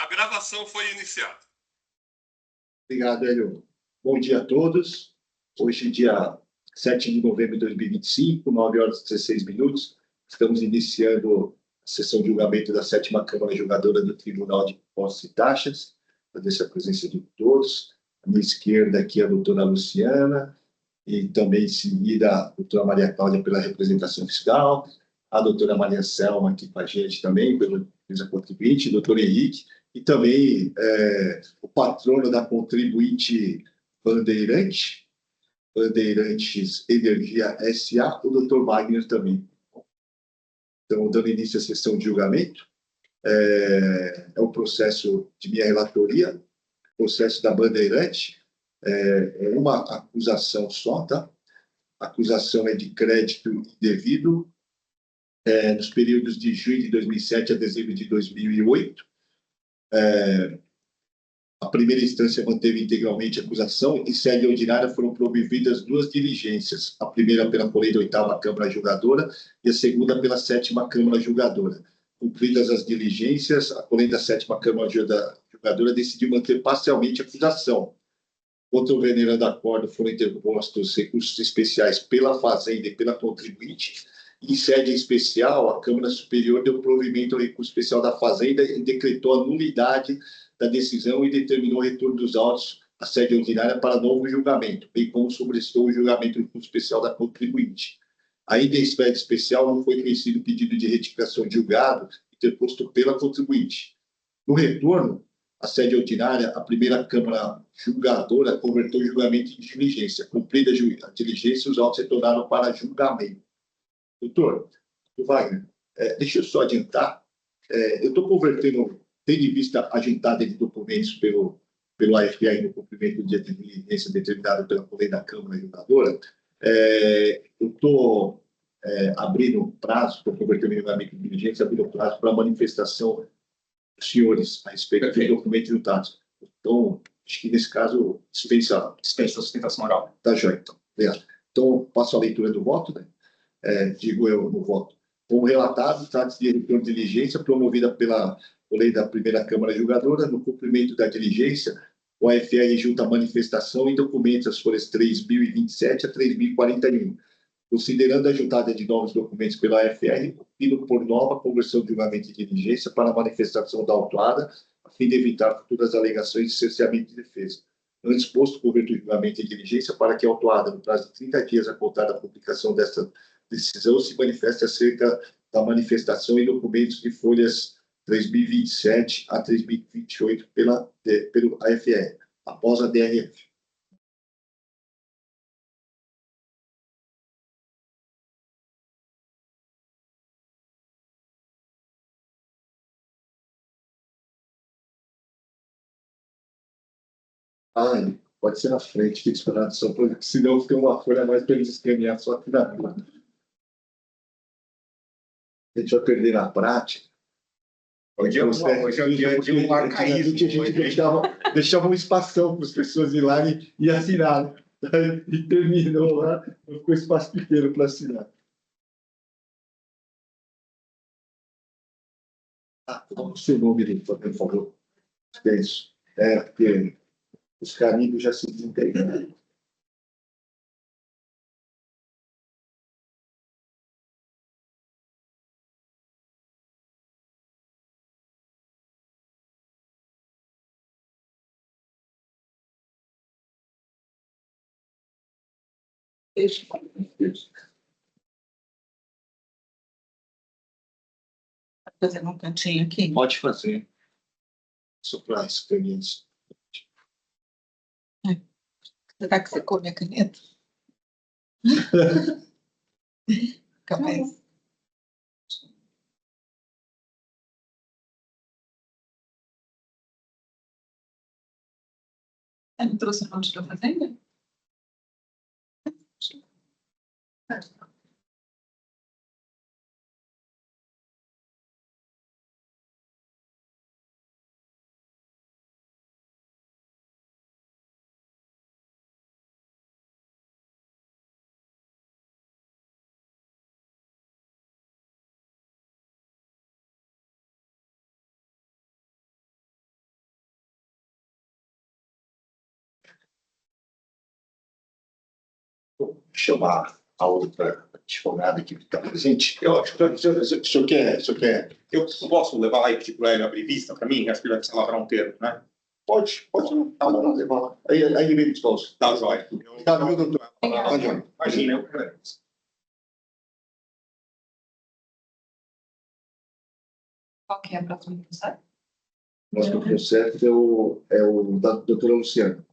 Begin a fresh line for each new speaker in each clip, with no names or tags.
A gravação foi iniciada.
Obrigado, Hélio. Bom dia a todos. Hoje, dia 7 de novembro de 2025, 9 horas e 16 minutos. Estamos iniciando a sessão de julgamento da 7ª Câmara Julgadora do Tribunal de Impostos e Taxas. Agradeço a presença de todos. À minha esquerda aqui a doutora Luciana, e também em seguida a doutora Maria Cláudia pela representação fiscal, a doutora Maria Selma aqui com a gente também, pela empresa contribuinte, doutor Henrique, e também o patrono da contribuinte Bandeirantes Energia S.A., o doutor Wagner também. Então, dando início à sessão de julgamento, é o processo de minha relatoria, processo da Bandeirante, é uma acusação só, tá? A acusação é de crédito indevido, nos períodos de junho de 2007 a dezembro de 2008. A primeira instância manteve integralmente a acusação. Em sede ordinária foram promovidas duas diligências, a primeira pela colei da 8ª Câmara Julgadora e a segunda pela 7ª Câmara Julgadora. Cumpridas as diligências, a colei da 7ª Câmara Julgadora decidiu manter parcialmente a acusação. Contra o venerando acordo foram interpostos recursos especiais pela Fazenda e pela contribuinte. Em sede especial, a Câmara Superior deu provimento ao recurso especial da Fazenda e decretou a nulidade da decisão e determinou o retorno dos autos à sede ordinária para novo julgamento, bem como sobrestou o julgamento do recurso especial da contribuinte. Ainda em sede especial, não foi conhecido o pedido de retificação de julgado interposto pela contribuinte. No retorno, a sede ordinária, a primeira Câmara Julgadora converteu o julgamento em diligência. Cumprida a diligência, os autos retornaram para julgamento. Doutor Wagner, deixa eu só adiantar. Eu estou convertendo, tendo em vista a agentada de documentos pelo AFI no cumprimento do dia de diligência determinado pela colei da Câmara Julgadora, eu estou abrindo prazo, estou convertendo em julgamento de diligência, abrindo prazo para manifestação dos senhores a respeito dos documentos juntados. Então, acho que nesse caso dispensa a sustentação oral. Tá, joia, então. Obrigado. Então, passo a leitura do voto, né? Digo eu no voto. Como relatado, trata-se de retorno de diligência promovida pela lei da primeira Câmara Julgadora. No cumprimento da diligência, o AFR junta a manifestação em documentos as folhas 3.027 a 3.041, considerando a juntada de novos documentos pela AFR, opino por nova conversão de julgamento de diligência para a manifestação da autuada, a fim de evitar futuras alegações de cerceamento de defesa. Antes posto, converto o julgamento em diligência para que a autuada, no prazo de 30 dias a contar da publicação desta decisão, se manifeste acerca da manifestação em documentos de folhas 3.027 a 3.028 pelo AFR, após a DRF. Pode ser na frente, fica esperando, só porque senão fica uma folha mais para eles escanear só aqui na frente. A gente vai perder na prática.
Hoje é o dia de um arcaísmo.
A gente deixava um espação para as pessoas ir lá e assinar. E terminou lá, ficou espaço pequeno para assinar. Vamos o seu nome, por favor. É isso. Porque os caminhos já se desintegraram.
Fazendo um cantinho aqui.
Pode fazer. Só para experiência.
Será que você come a caneta? Fica mais. Ele trouxe o nome da fazenda?
chamar a outra advogada que está presente. Eu acho que o senhor quer.
Eu posso levar lá e pedir para ele abrir vista para mim? Acho que ele vai precisar lavrar um termo, né?
Pode
Tá bom.
levar lá. Aí vem disposto.
Tá, jóia.
Tá, meu doutor.
Tá, jóia. Imagina, eu quero.
Qual que é a próxima processo?
Nosso processo é o da doutora Luciana.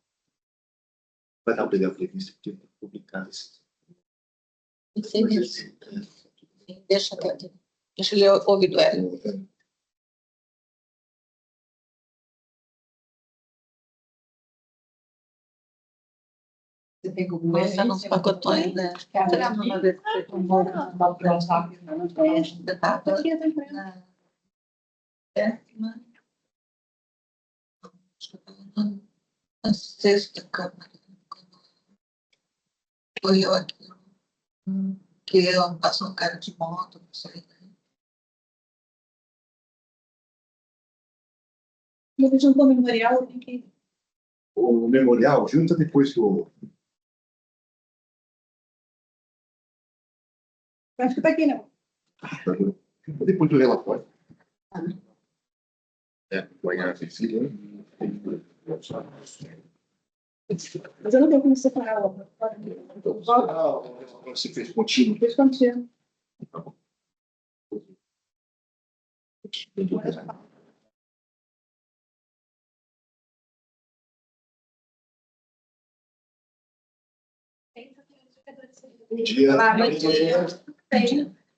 Vai dar para ele a revista porque está publicado esse.
Sim, deixa ele ouvir do Hélio.
Você tem como
Você não pacotou ainda. A sexta câmara. Foi eu aqui. Que eu passo um cara de moto, não sei.
No vídeo do memorial, tem que.
O memorial, junta depois que o.
Acho que tá aqui, não.
Depois do relatório.
Amanhã.
Mas eu não tenho como separar o.
Você fez contínuo.
Fez contigo.
Bom dia.
Olá, bom dia.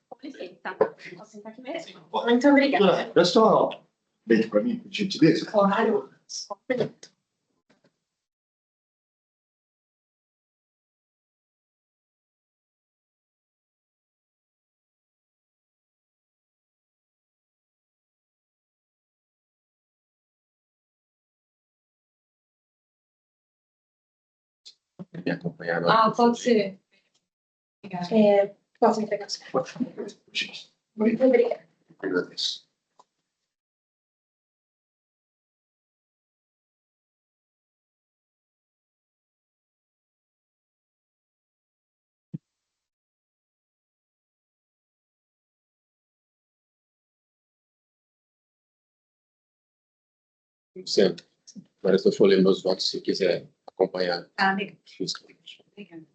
Com licença. Posso sentar aqui mesmo? Muito obrigada.
Olha só, beijo para mim, por gentileza.
Claro.
Me acompanhar.
Pode ser. Obrigada. Posso entregar os carros? Muito obrigada.
Agradeço.
Luciano, agora eu estou olhando meus votos, se quiser acompanhar.
Legal. Obrigada.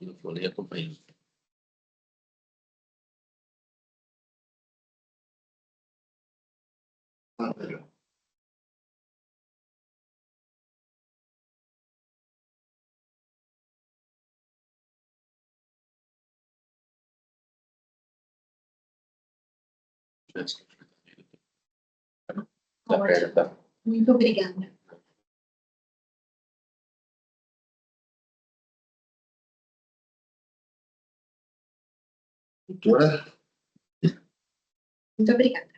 Eu vou ler acompanhando.
Melhor.
Tá.
Muito obrigada.
Doutora,
Muito obrigada.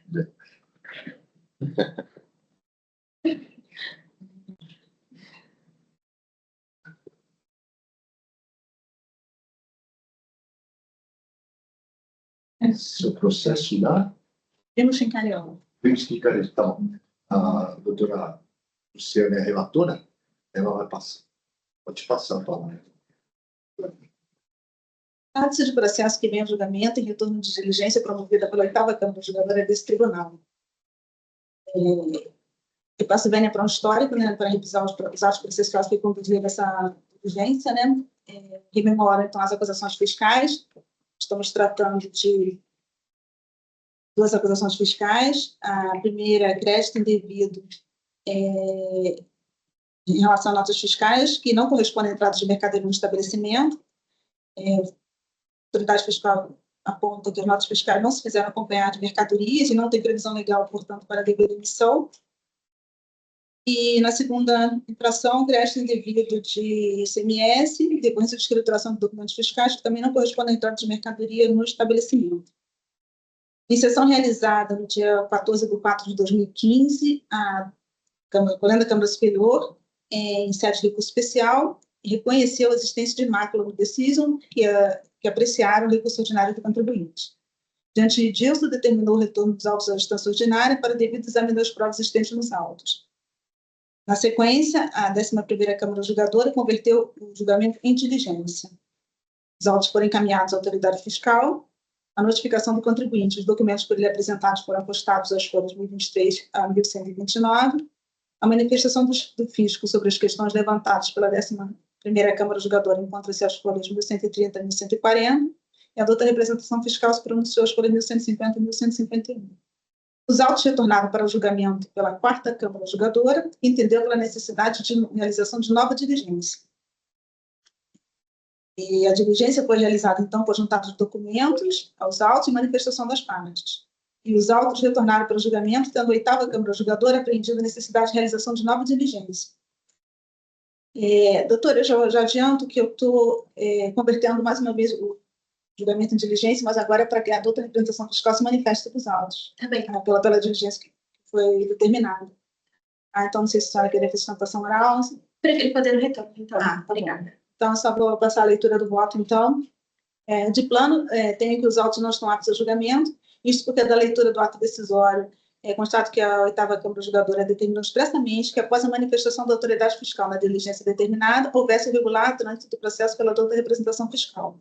seu processo lá,
Temos Chincalhão.
vamos explicar então. A doutora Luciana é a relatora, ela vai passar. Pode passar a palavra.
Trata-se de processo que vem a julgamento em retorno de diligência promovida pela 8ª Câmara Julgadora desse tribunal. Eu passo bem para um histórico, né, para revisar os atos processuais que conduziram essa diligência, né? Rememora, então, as acusações fiscais. Estamos tratando de duas acusações fiscais. A primeira, crédito indevido em relação a notas fiscais que não correspondem a entradas de mercadoria no estabelecimento. A autoridade fiscal aponta que as notas fiscais não se fizeram acompanhar de mercadorias e não tem previsão legal, portanto, para a devida emissão. E na segunda infração, crédito indevido de ICMS, decorrência de escrituração de documentos fiscais que também não correspondem a entrada de mercadoria no estabelecimento. Em sessão realizada no dia 14/4/2015, a Câmara Superior em sede de recurso especial e reconheceu a existência de mácula no decision que apreciaram o recurso ordinário do contribuinte. Diante disso, determinou o retorno dos autos à instância ordinária para devido exame das provas existentes nos autos. Na sequência, a 11ª Câmara Julgadora converteu o julgamento em diligência. Os autos foram encaminhados à autoridade fiscal, a notificação do contribuinte, os documentos por ele apresentados foram apostados às folhas 1023 a 1129, a manifestação do fisco sobre as questões levantadas pela 11ª Câmara Julgadora encontra-se às folhas 1130 a 1140, e a douta representação fiscal se pronunciou às folhas 1150 e 1151. Os autos retornaram para o julgamento pela 4ª Câmara Julgadora, que entendeu pela necessidade de realização de nova diligência. E a diligência foi realizada, então, conjuntado de documentos aos autos e manifestação das partes. E os autos retornaram para o julgamento, tendo a 8ª Câmara Julgadora apreendido a necessidade de realização de nova diligência. Doutora, eu já adianto que eu estou convertendo mais uma vez o julgamento em diligência, mas agora é para que a douta representação fiscal se manifeste dos autos.
Também.
Pela diligência que foi determinada. Então, não sei se a senhora queria fazer sustentação oral.
Prefiro fazer no retorno, então.
Tá
Obrigada.
Então, só vou passar a leitura do voto, então. De plano, tenho que os autos não estão aptos a julgamento, isto porque da leitura do ato decisório, constato que a 8ª Câmara Julgadora determinou expressamente que, após a manifestação da autoridade fiscal na diligência determinada, houvesse regular trânsito do processo pela douta representação fiscal.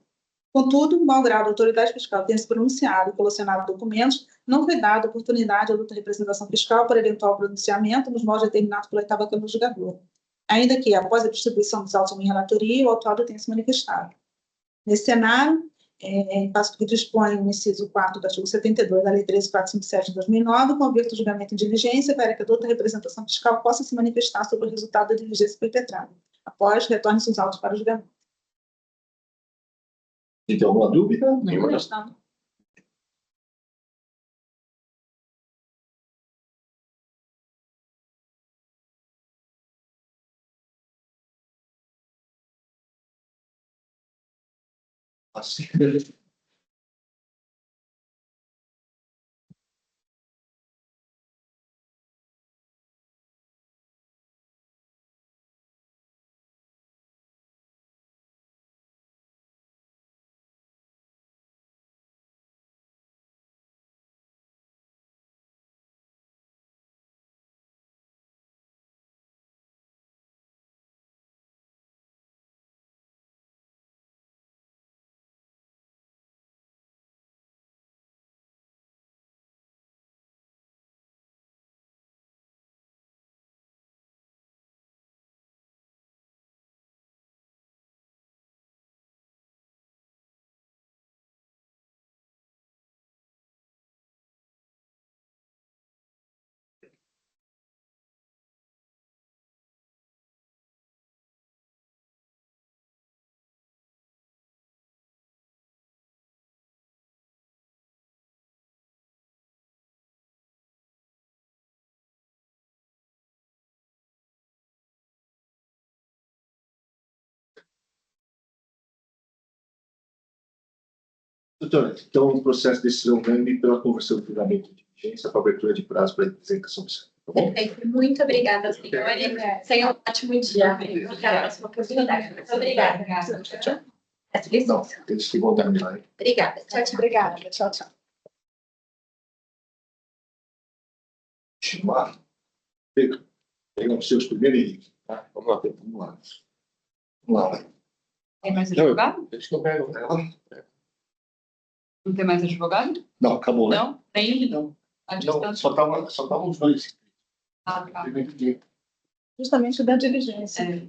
Contudo, malgrado a autoridade fiscal tenha se pronunciado e colecionado documentos, não foi dada oportunidade à douta representação fiscal para eventual pronunciamento nos moldes determinados pela 8ª Câmara Julgadora, ainda que, após a distribuição dos autos em minha relatoria, o autuado tenha se manifestado. Nesse cenário, passo que dispõe o inciso 4 do artigo 72 da Lei 13.457 de 2009, converto o julgamento em diligência para que a douta representação fiscal possa se manifestar sobre o resultado da diligência perpetrada. Após, retorne-se os autos para o julgamento.
Tem alguma dúvida?
Não está.
Assim. Doutor, então o processo de decisão unânime pela conversão do julgamento de diligência para abertura de prazo para apresentação do Senado. Tá bom?
Perfeito. Muito obrigada, senhora. Tenha um ótimo dia. Até a próxima oportunidade. Muito obrigada. Essa
Não,
licença.
eles que vão terminar.
Obrigada. Tchau, tchau.
Obrigada. Tchau, tchau.
Chamar. Pega os seus primeiro, Henrique. Tá? Vamos lá. Vamos lá. Vamos lá. Vai.
Tem mais advogado?
Deixa que eu pego ela.
Não tem mais advogado?
Não, acabou, né?
Não? Tem?
Não.
A
Não,
distância?
só tava os dois.
Ah, tá.
Primeiro dia.
Justamente da diligência.
É.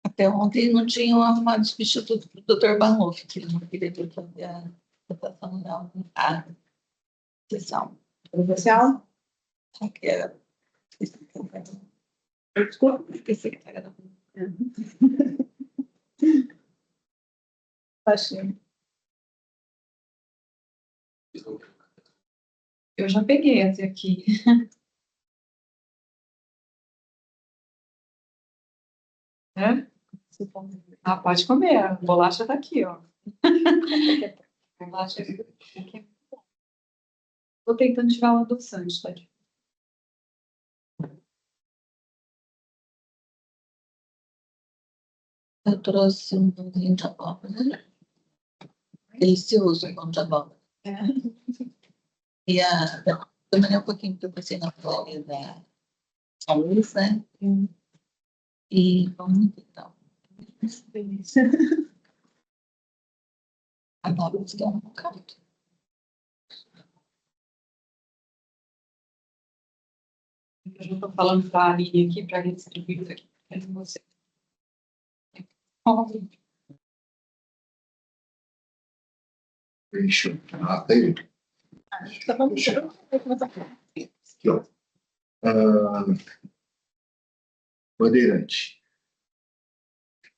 Até ontem não tinham arrumado substituto para o doutor Barroso, que ele não queria fazer a votação da sessão.
Oficial?
Só que era.
Desculpa.
Esqueci que era.
Baixinho.
Eu já peguei esse aqui. É? Ah, pode comer. A bolacha tá aqui, ó. A bolacha aqui. Tô tentando tirar o adoçante, tá aqui.
Eu trouxe um pãozinho de abóbora. Delicioso o pão de abóbora. E também um pouquinho que eu passei na folha da luz, né? E vamos então.
Delícia.
Agora vamos dar um bocado.
Eu já tô falando pra Aline aqui, pra redistribuir isso aqui. Entre você.
Deixa eu... Ah, tá aí.
Tá bom?
Aqui, ó. Bandeirante.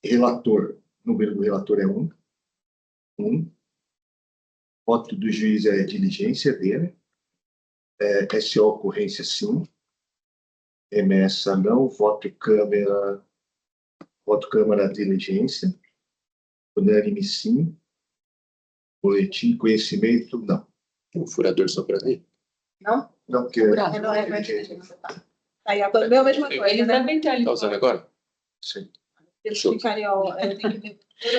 Relator. O número do relator é 1. 1. Voto do juiz é diligência dele. SO ocorrência sim. Remessa não. Voto Câmara diligência. Unânime sim. Boletim conhecimento não.
O furador soprando aí.
Não?
Não, porque
Não é mais diligência, tá. Aí agora é a mesma coisa,
Eles
né?
devem ter ali.
Tá usando agora?
sim.
Eles ficariam, tem que ver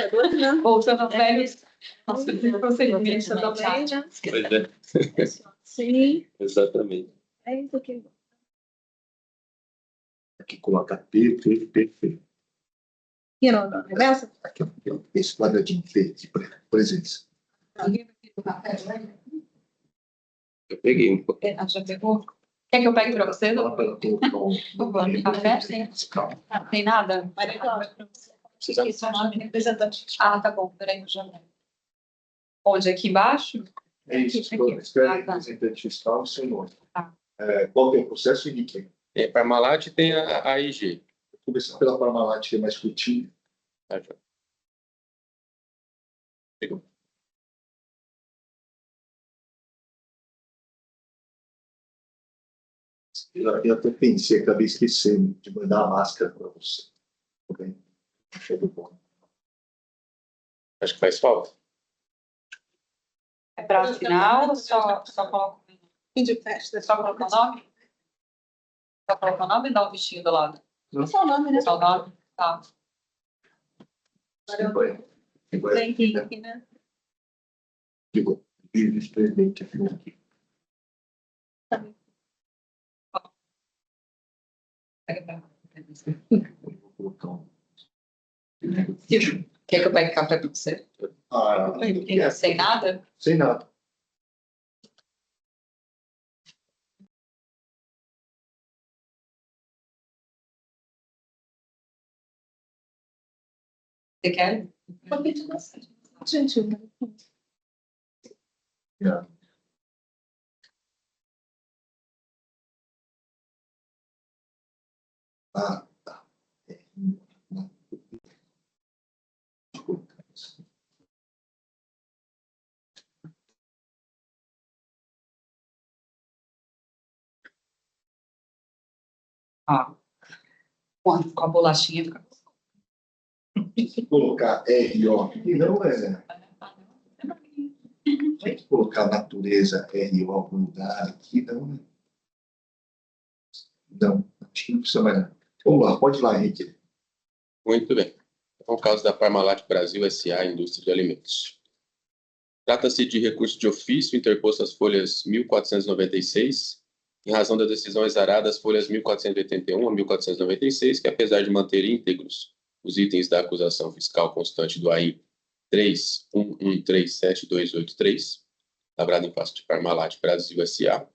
curadores, né?
Voltando aos velhos. Nossa, procedimentos
também,
também.
né?
Pois é,
Sim.
exatamente.
É isso aqui.
Aqui coloca P.
E não remessa?
Aqui, ó. Esse quadradinho P de presença.
Eu peguei um pouco.
Já pegou? Quer que eu pegue pra você?
Fala para ela colocar um...
Café?
Calma.
Ah, tem nada?
Maria Cláudia.
Precisa-
Isso é o nome representante.
Ah, tá bom. Peraí, eu já pego. Onde? Aqui embaixo?
É isso.
Aqui.
Escreve
Ah, tá.
representante fiscal e seu nome.
Tá.
Qual que é o processo e de quem?
Tem a Parmalat e tem a AIG.
Vou começar pela Parmalat, que é mais curtinho.
Tá, já. Pegou.
Eu até pensei, acabei esquecendo de mandar a máscara para você. Tudo bem? Achei bom.
Acho que faz falta.
É pra final ou só coloca
Fim de festa.
só coloca o nome? Só coloca o nome e dá o bichinho do lado?
Só o nome, né?
Só o nome? Tá.
Tem que, né?
Ficou. Vice-presidente ficou aqui.
Pega pra
Vou colocar um...
Quer que eu pegue café pra você? Sem nada?
Sem nada.
Você quer?
Gente,
Yeah. Ah, tá.
Ah. Com a bolachinha fica.
Se colocar RO, e não é. Tem que colocar natureza RO algum lugar aqui, não, né? Não, acho que não precisa mais. Não. Vamos lá, pode ir lá, Henrique.
Muito bem. É o caso da Parmalat Brasil S.A. Indústria de Alimentos. Trata-se de recurso de ofício interposto às folhas 1496, em razão da decisão exarada às folhas 1481 a 1496, que apesar de manter íntegros os itens da acusação fiscal constante do AI 3.1137283, lavrado em face de Parmalat Brasil S.A.,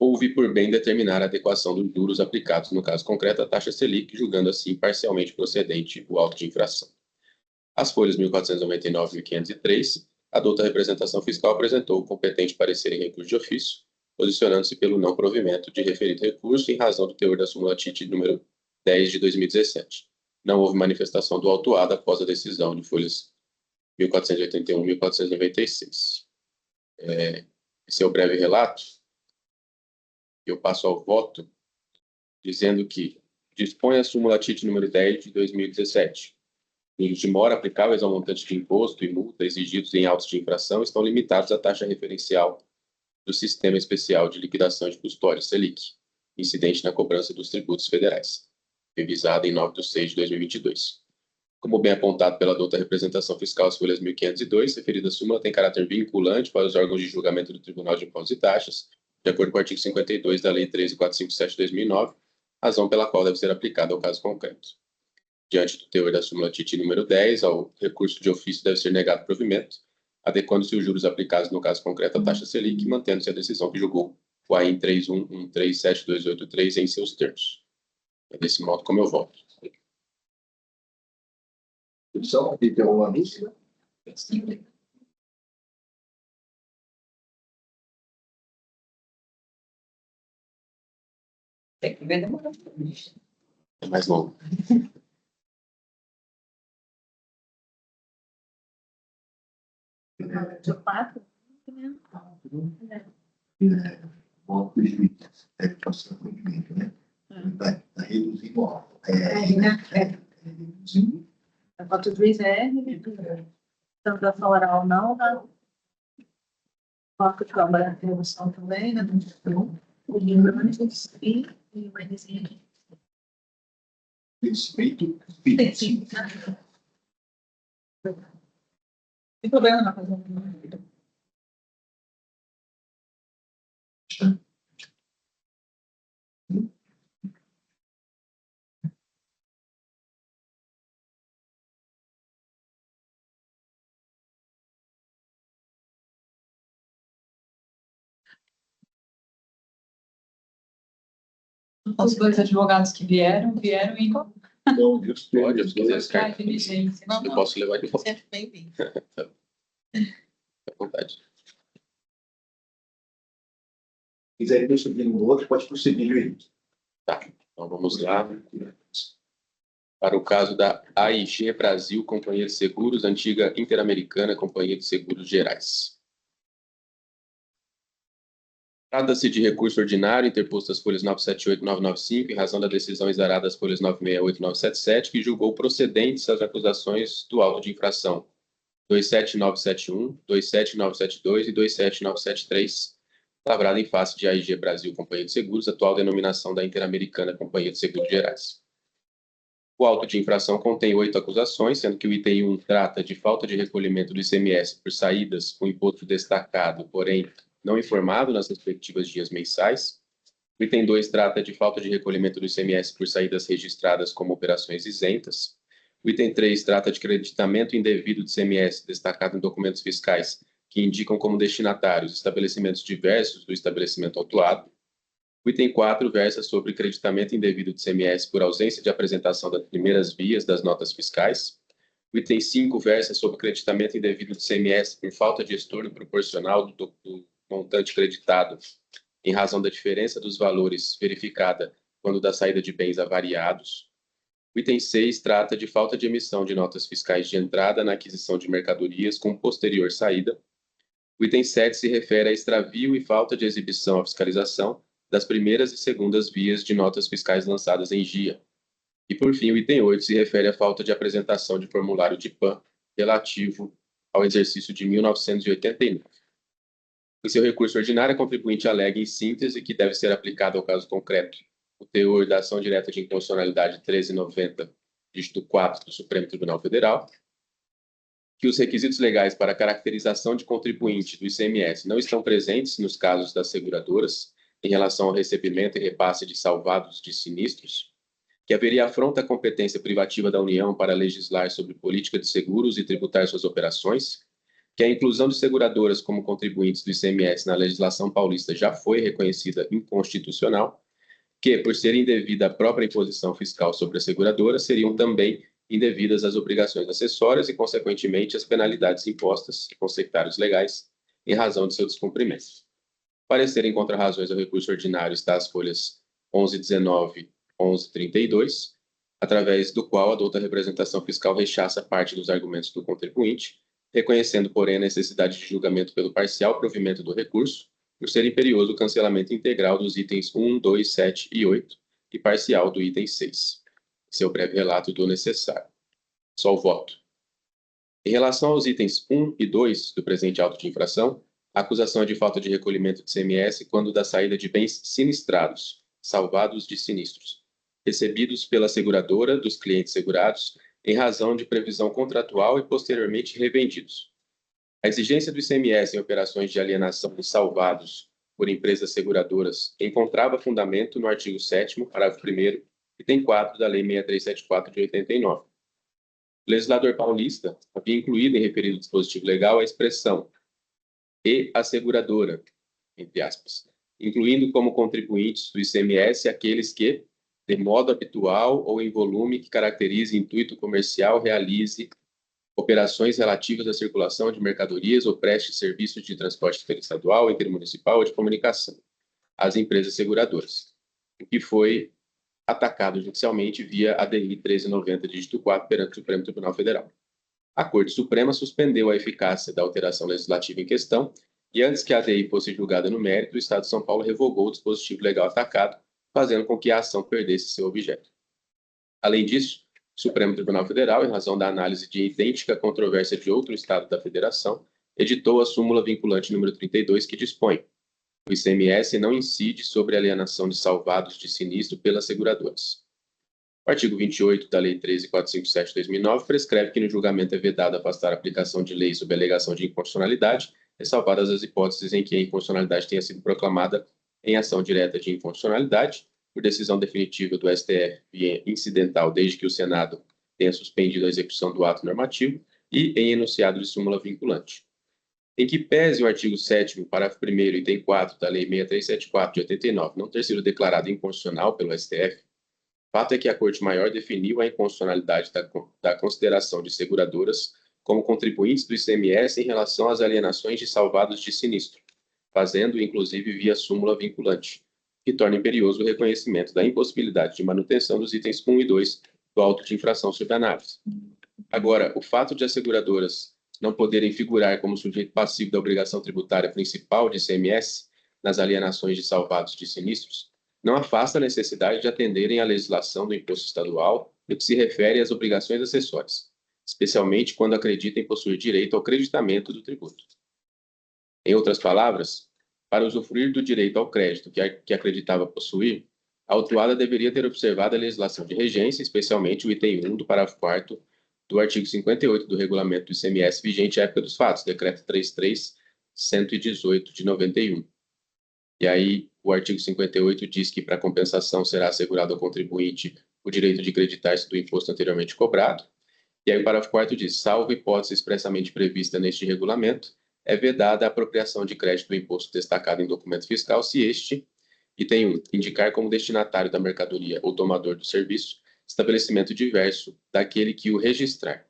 houve por bem determinar a adequação dos juros aplicados, no caso concreto, à taxa Selic, julgando assim parcialmente procedente o auto de infração. As folhas 1499 e 1503, a douta representação fiscal apresentou o competente parecer em recurso de ofício, posicionando-se pelo não provimento de referido recurso em razão do teor da súmula TIT número 10 de 2017. Não houve manifestação do autuado após a decisão de folhas 1481 e 1496. Esse é o breve relato. Eu passo ao voto, dizendo que Dispõe a súmula TIT número 10 de 2017. Os de mora aplicáveis ao montante de imposto e multa exigidos em autos de infração estão limitados à taxa referencial do Sistema Especial de Liquidação de Custódia, SELIC, incidente na cobrança dos tributos federais, revisada em 9 de 6 de 2022. Como bem apontado pela douta representação fiscal, as folhas 1502, referida súmula tem caráter vinculante para os órgãos de julgamento do Tribunal de Impostos e Taxas, de acordo com o artigo 52 da Lei 13.457 de 2009, razão pela qual deve ser aplicada ao caso concreto. Diante do teor da súmula TIT número 10, ao recurso de ofício deve ser negado provimento, adequando-se os juros aplicados no caso concreto à taxa Selic, mantendo-se a decisão que julgou o AIN 31137283 em seus termos. É desse modo como eu voto.
Discussão, aqui tem uma anúncio.
Tem que ver demorou.
É mais longo.
De 4,
Voto de juiz. Passando por juízo, né? Vai reduzir o alvo. Reduzindo.
a voto do juiz é R, tanto ação oral não, né? Voto de Câmara de redução também, né? O livro e o Nzinho aqui.
Respeito.
Sim. Não tem problema não fazer
Os dois advogados que vieram e
Então,
Pode, se quiser
a
descartar.
diligência.
Não,
Eu
não.
posso levar de volta,
Sempre bem-vindo.
à vontade.
quiser prosseguir no outro, pode prosseguir, juiz.
Tá, então vamos lá. Para o caso da AIG Brasil, Companhia de Seguros, antiga Interamericana, Companhia de Seguros Gerais. Trata-se de recurso ordinário interposto às folhas 978 e 995, em razão da decisão exarada às folhas 968 e 977, que julgou procedentes as acusações do auto de infração 27971, 27972 e 27973, lavrada em face de AIG Brasil Companhia de Seguros, atual denominação da Interamericana Companhia de Seguros Gerais. O auto de infração contém 8 acusações, sendo que o item 1 trata de falta de recolhimento do ICMS por saídas com imposto destacado, porém não informado nas respectivas dias mensais. O item 2 trata de falta de recolhimento do ICMS por saídas registradas como operações isentas. O item 3 trata de creditamento indevido do ICMS destacado em documentos fiscais que indicam como destinatários estabelecimentos diversos do estabelecimento autuado. O item 4 versa sobre creditamento indevido do ICMS por ausência de apresentação das primeiras vias das notas fiscais. O item 5 versa sobre creditamento indevido do ICMS por falta de estorno proporcional do montante creditado em razão da diferença dos valores verificada quando da saída de bens avariados. O item 6 trata de falta de emissão de notas fiscais de entrada na aquisição de mercadorias com posterior saída. O item 7 se refere a extravio e falta de exibição à fiscalização das primeiras e segundas vias de notas fiscais lançadas em GIA. E, por fim, o item 8 se refere à falta de apresentação de formulário de PAN relativo ao exercício de 1989. Em seu recurso ordinário, a contribuinte alega em síntese que deve ser aplicado ao caso concreto o teor da ação direta de inconstitucionalidade 1390, dígito 4 do Supremo Tribunal Federal, que os requisitos legais para a caracterização de contribuinte do ICMS não estão presentes nos casos das seguradoras em relação ao recebimento e repasse de salvados de sinistros, que haveria afronta à competência privativa da União para legislar sobre política de seguros e tributar suas operações, que a inclusão de seguradoras como contribuintes do ICMS na legislação paulista já foi reconhecida inconstitucional, que, por ser indevida a própria imposição fiscal sobre as seguradoras, seriam também indevidas as obrigações acessórias e, consequentemente, as penalidades impostas com sectários legais em razão de seu descumprimento. Parecer em contra-razões ao recurso ordinário está às folhas 1119 e 1132, através do qual a douta representação fiscal rechaça parte dos argumentos do contribuinte, reconhecendo, porém, a necessidade de julgamento pelo parcial provimento do recurso, por ser imperioso o cancelamento integral dos itens 1, 2, 7 e 8, e parcial do item 6. Esse é o breve relato do necessário. Só o voto. Em relação aos itens 1 e 2 do presente auto de infração, a acusação é de falta de recolhimento de CMS quando da saída de bens sinistrados, salvados de sinistros, recebidos pela seguradora dos clientes segurados em razão de previsão contratual e posteriormente revendidos. A exigência do ICMS em operações de alienação de salvados por empresas seguradoras encontrava fundamento no artigo 7º, parágrafo 1º, item 4 da Lei 6374 de 89. O legislador paulista havia incluído em referido dispositivo legal a expressão "e a seguradora", entre aspas, incluindo como contribuintes do ICMS aqueles que, de modo habitual ou em volume que caracterize intuito comercial, realize operações relativas à circulação de mercadorias ou preste serviços de transporte interestadual, intermunicipal ou de comunicação às empresas seguradoras, o que foi atacado judicialmente via ADI 1390, dígito 4, perante o Supremo Tribunal Federal. A Corte Suprema suspendeu a eficácia da alteração legislativa em questão e, antes que a ADI fosse julgada no mérito, o Estado de São Paulo revogou o dispositivo legal atacado, fazendo com que a ação perdesse seu objeto. Além disso, o Supremo Tribunal Federal, em razão da análise de idêntica controvérsia de outro Estado da Federação, editou a súmula vinculante número 32, que dispõe: o ICMS não incide sobre a alienação de salvados de sinistro pelas seguradoras. O artigo 28 da Lei 13.457 de 2009 prescreve que no julgamento é vedado afastar a aplicação de lei sob a alegação de inconstitucionalidade, ressalvadas as hipóteses em que a inconstitucionalidade tenha sido proclamada em ação direta de inconstitucionalidade, por decisão definitiva do STF via incidental, desde que o Senado tenha suspendido a execução do ato normativo, e em enunciado de súmula vinculante. Em que pese o artigo 7º, parágrafo 1º, item 4 da Lei 6374 de 89 não ter sido declarado inconstitucional pelo STF, fato é que a Corte Maior definiu a inconstitucionalidade da consideração de seguradoras como contribuintes do ICMS em relação às alienações de salvados de sinistro, fazendo, inclusive, via súmula vinculante, que torna imperioso o reconhecimento da impossibilidade de manutenção dos itens 1 e 2 do auto de infração sob análise. Agora, o fato de as seguradoras não poderem figurar como sujeito passivo da obrigação tributária principal de ICMS nas alienações de salvados de sinistros não afasta a necessidade de atenderem à legislação do imposto estadual no que se refere às obrigações acessórias, especialmente quando acreditem possuir direito ao creditamento do tributo. Em outras palavras, para usufruir do direito ao crédito que acreditava possuir, a autuada deveria ter observado a legislação de regência, especialmente o item 1 do parágrafo 4º do artigo 58 do regulamento do ICMS vigente à época dos fatos, decreto 33.118 de 91. E aí, o artigo 58 diz que para compensação será assegurado ao contribuinte o direito de creditar-se do imposto anteriormente cobrado. E aí o parágrafo 4º diz: salvo hipótese expressamente prevista neste regulamento, é vedada a apropriação de crédito do imposto destacado em documento fiscal se este, item 1, indicar como destinatário da mercadoria ou tomador do serviço estabelecimento diverso daquele que o registrar.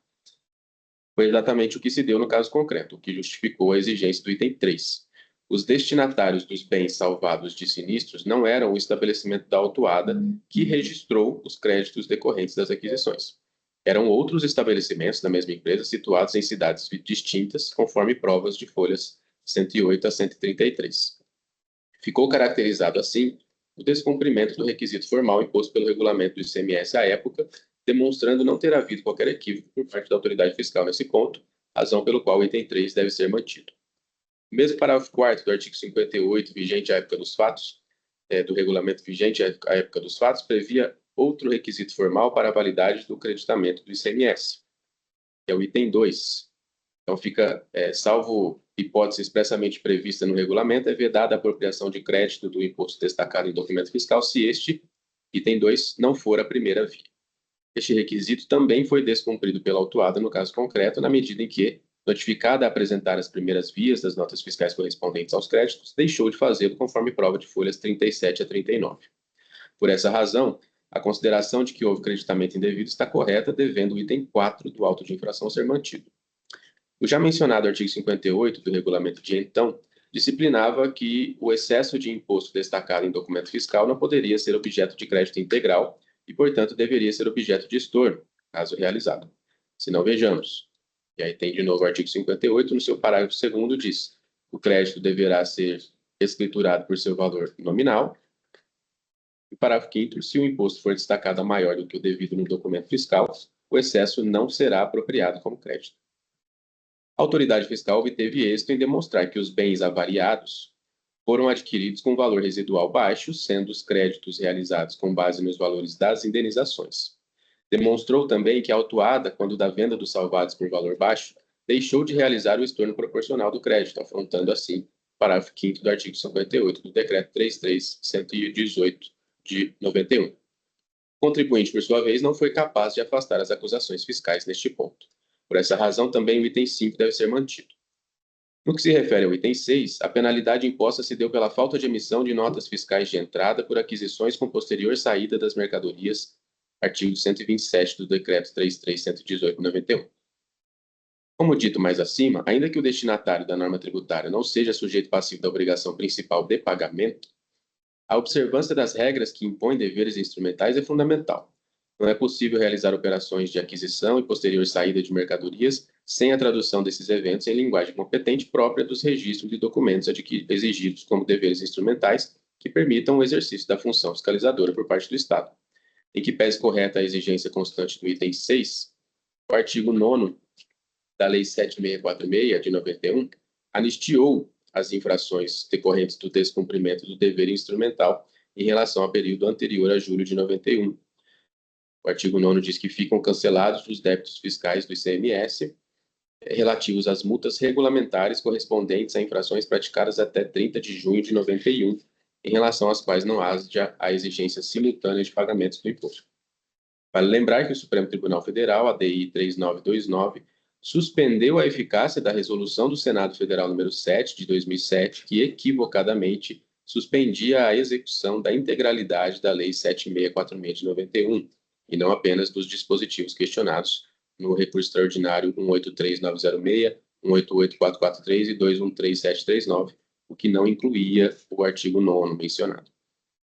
Foi exatamente o que se deu no caso concreto, o que justificou a exigência do item 3. Os destinatários dos bens salvados de sinistros não eram o estabelecimento da autuada que registrou os créditos decorrentes das aquisições. Eram outros estabelecimentos da mesma empresa situados em cidades distintas, conforme provas de folhas 108 a 133. Ficou caracterizado, assim, o descumprimento do requisito formal imposto pelo regulamento do ICMS à época, demonstrando não ter havido qualquer equívoco por parte da autoridade fiscal nesse ponto, razão pelo qual o item 3 deve ser mantido. O mesmo parágrafo 4º do artigo 58, vigente à época dos fatos, do regulamento vigente à época dos fatos, previa outro requisito formal para a validade do creditamento do ICMS, que é o item 2. Então, fica, salvo hipótese expressamente prevista no regulamento, é vedada a apropriação de crédito do imposto destacado em documento fiscal se este, item 2, não for a primeira via. Este requisito também foi descumprido pela autuada no caso concreto, na medida em que, notificada a apresentar as primeiras vias das notas fiscais correspondentes aos créditos, deixou de fazê-lo conforme prova de folhas 37 a 39. Por essa razão, a consideração de que houve creditamento indevido está correta, devendo o item 4 do auto de infração ser mantido. O já mencionado artigo 58 do regulamento de então disciplinava que o excesso de imposto destacado em documento fiscal não poderia ser objeto de crédito integral e, portanto, deveria ser objeto de estorno, caso realizado. Se não, vejamos. E aí tem de novo o artigo 58, no seu parágrafo 2º diz: o crédito deverá ser escriturado por seu valor nominal, E parágrafo 5º, se o imposto for destacado a maior do que o devido no documento fiscal, o excesso não será apropriado como crédito. A autoridade fiscal obteve êxito em demonstrar que os bens avariados foram adquiridos com valor residual baixo, sendo os créditos realizados com base nos valores das indenizações. Demonstrou também que a autuada, quando da venda dos salvados por valor baixo, deixou de realizar o estorno proporcional do crédito, afrontando assim o parágrafo 5º do artigo 58 do Decreto 33.118 de 91. O contribuinte, por sua vez, não foi capaz de afastar as acusações fiscais neste ponto. Por essa razão, também o item 5 deve ser mantido. No que se refere ao item 6, a penalidade imposta se deu pela falta de emissão de notas fiscais de entrada por aquisições com posterior saída das mercadorias, artigo 127 do Decreto 33.118 de 91. Como dito mais acima, ainda que o destinatário da norma tributária não seja sujeito passivo da obrigação principal de pagamento, a observância das regras que impõem deveres instrumentais é fundamental. Não é possível realizar operações de aquisição e posterior saída de mercadorias sem a tradução desses eventos em linguagem competente própria dos registros de documentos exigidos como deveres instrumentais que permitam o exercício da função fiscalizadora por parte do Estado. Em que pese correta a exigência constante do item 6, o artigo 9º da Lei 7646, de 91, anistiou as infrações decorrentes do descumprimento do dever instrumental em relação ao período anterior a julho de 91. O artigo 9º diz que ficam cancelados os débitos fiscais do ICMS relativos às multas regulamentares correspondentes a infrações praticadas até 30 de junho de 91, em relação às quais não haja a exigência simultânea de pagamentos do imposto. Vale lembrar que o Supremo Tribunal Federal, ADI 3929, suspendeu a eficácia da resolução do Senado Federal número 7 de 2007, que equivocadamente suspendia a execução da integralidade da Lei 7646 de 91, e não apenas dos dispositivos questionados no recurso extraordinário 183906, 188443 e 213739, o que não incluía o artigo 9º mencionado.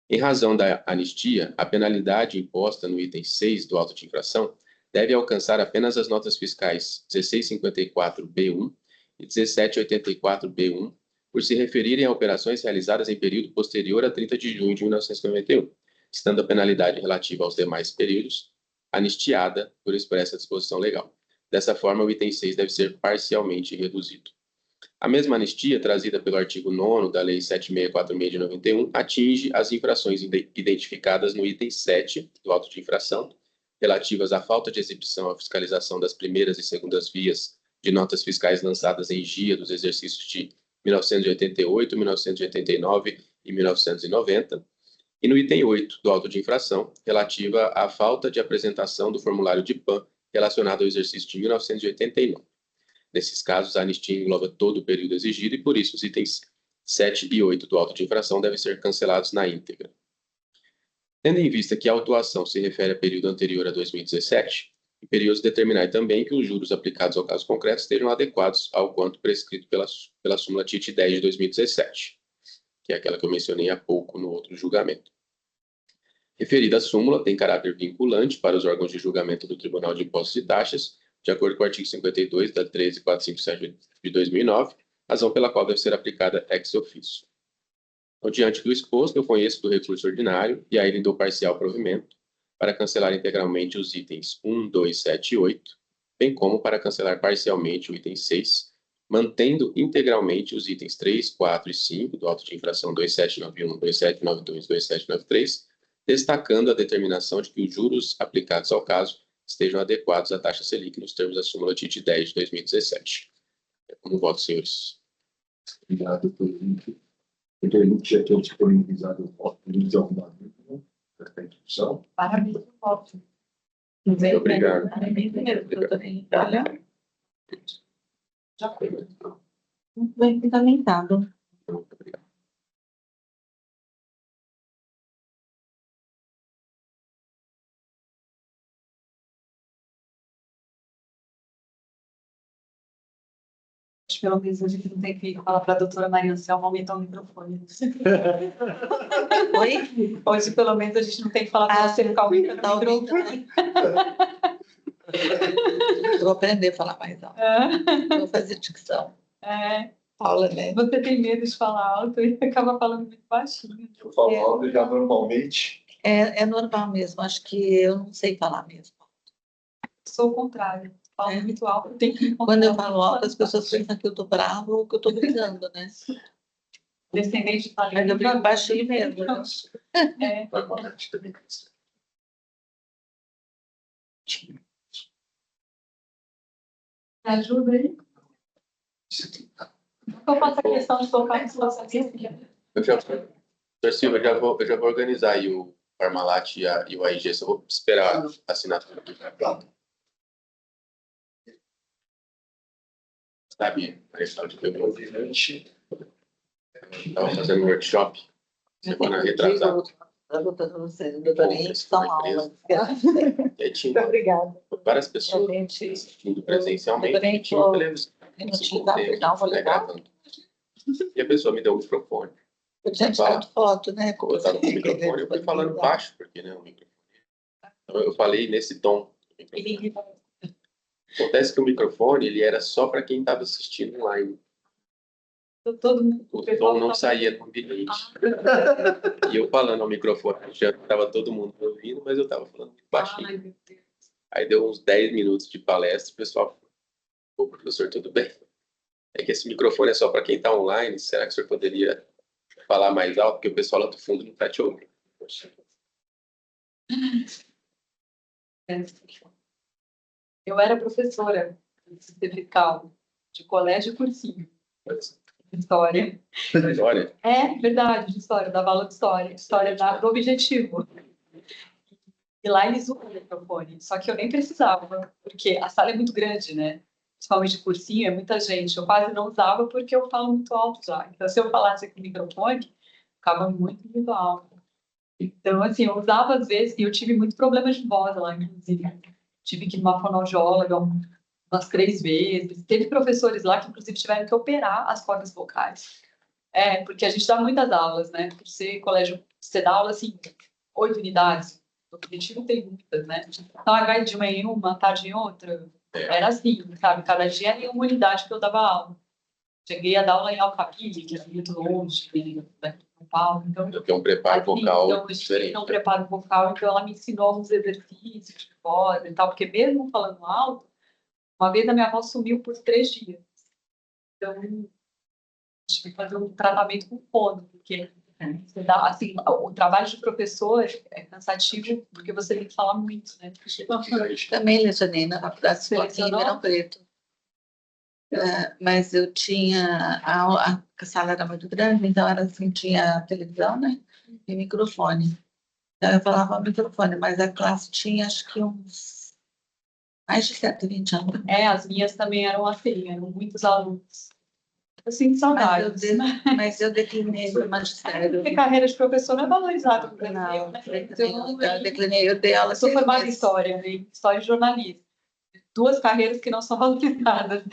Em razão da anistia, a penalidade imposta no item 6 do auto de infração deve alcançar apenas as notas fiscais 1654-B1 e 1784-B1, por se referirem a operações realizadas em período posterior a 30 de junho de 1991, estando a penalidade relativa aos demais períodos anistiada por expressa disposição legal. Dessa forma, o item 6 deve ser parcialmente reduzido. A mesma anistia, trazida pelo artigo 9º da Lei 7646 de 91, atinge as infrações identificadas no item 7 do auto de infração, relativas à falta de exibição à fiscalização das primeiras e segundas vias de notas fiscais lançadas em GIA dos exercícios de 1988, 1989 e 1990, e no item 8 do auto de infração, relativa à falta de apresentação do formulário de PAN relacionado ao exercício de 1989. Nesses casos, a anistia engloba todo o período exigido e, por isso, os itens 7 e 8 do auto de infração devem ser cancelados na íntegra. Tendo em vista que a autuação se refere a período anterior a 2017, imperioso determinar também que os juros aplicados ao caso concreto estejam adequados ao quanto prescrito pela súmula TIT 10 de 2017, que é aquela que eu mencionei há pouco no outro julgamento. Referida súmula tem caráter vinculante para os órgãos de julgamento do Tribunal de Impostos e Taxas, de acordo com o artigo 52 da 13457 de 2009, razão pela qual deve ser aplicada ex officio. Então, diante do exposto, eu conheço do recurso ordinário e a ele dou parcial provimento para cancelar integralmente os itens 1, 2, 7 e 8, bem como para cancelar parcialmente o item 6, mantendo integralmente os itens 3, 4 e 5 do auto de infração 2791, 2792 e 2793, destacando a determinação de que os juros aplicados ao caso estejam adequados à taxa Selic nos termos da súmula TIT 10 de 2017. Como voto, senhores?
Obrigado, presidente. Eu já tinha disponibilizado o voto de arrumamento da discussão.
Parabéns pelo voto.
Muito obrigado.
Parabéns mesmo, doutora Rita. Olha,
Já foi.
muito bem fundamentado.
Muito obrigado.
Pelo menos a gente não tem que falar para a doutora Maria Anselma aumentar o microfone.
Oi?
Hoje, pelo menos, a gente não tem que falar para você ficar aumentando
Tá
o microfone.
Eu vou aprender a falar mais alto. Vou fazer dicção.
É,
Aula, né?
você tem medo de falar alto e acaba falando muito baixinho.
Eu falo alto já normalmente.
É normal mesmo, acho que eu não sei falar mesmo.
Sou o contrário. Falo muito alto, eu tenho que encontrar.
Quando eu falo alto, as pessoas pensam que eu tô brava ou que eu tô brigando, né?
Descendente de
Mas eu
italiano.
brigo baixinho mesmo. Né?
É.
Parmalat também.
Me ajuda aí. Eu faço a questão de colocar no seu serviço.
Sr. Silva, eu já vou organizar aí o Parmalat e o AIG, só vou esperar a assinatura do contrato. Sabe, Alexandre, que eu estava fazendo um workshop semana retrasada.
São aulas.
E aí tinha
Obrigada.
várias pessoas assistindo presencialmente e tinha uma televisão né, gravando. E a pessoa me deu um microfone.
Eu tinha tirado foto, né?
Eu estava com o microfone, eu fui falando baixo, porque né, o microfone. Então, eu falei nesse tom. Acontece que o microfone ele era só para quem estava assistindo online.
Todo mundo,
O som não saía no ambiente. E eu falando ao microfone, já estava todo mundo me ouvindo, mas eu estava falando muito baixinho.
Ai, meu Deus.
Aí deu uns 10 minutos de palestra, o pessoal falou, professor, tudo bem? É que esse microfone é só para quem está online, será que o senhor poderia falar mais alto, porque o pessoal lá do fundo não está te ouvindo?
Eu era professora fiscal de colégio e cursinho. De história.
Olha,
É verdade, de história, dava aula de história, do objetivo. E lá eles usam o microfone, só que eu nem precisava, porque a sala é muito grande, né? Principalmente de cursinho, é muita gente. Eu quase não usava porque eu falo muito alto já. Então, se eu falasse com o microfone, ficava muito alto. Então, assim, eu usava às vezes, e eu tive muito problema de voz lá, inclusive. Tive que ir numa fonoaudióloga umas 3 vezes. Teve professores lá que, inclusive, tiveram que operar as cordas vocais. É, porque a gente dá muitas aulas, né? Por ser colégio, você dá aula, assim, 8 unidades. O objetivo tem muitas, né? Então, vai de manhã em uma, tarde em outra. Era assim, sabe? Cada dia era em uma unidade que eu dava aula. Cheguei a dar aula em Alphaville, que era muito longe, daqui de São Paulo. Então,
eu tenho um preparo vocal
então, eu
diferente.
tinha um preparo vocal, então ela me ensinou alguns exercícios de voz e tal, porque mesmo falando alto, uma vez a minha voz sumiu por 3 dias. Então, tive que fazer um tratamento com fono, porque você dá, assim, o trabalho de professor é cansativo, porque você tem que falar muito, né?
Também lecionei na faculdade de Esporte em Ribeirão Preto. Mas eu tinha... A sala era muito grande, então era assim, tinha televisão, né? E microfone. Então eu falava ao microfone, mas a classe tinha acho que uns... mais de 120 alunos.
É, as minhas também eram assim, eram muitos alunos. Eu sinto saudades.
Mas eu declinei do magistério.
Porque carreira de professor não é valorizada no Brasil,
Não,
né?
eu declinei, eu dei aula.
Eu sou formada em História, né? História e jornalismo. 2 carreiras que não são valorizadas.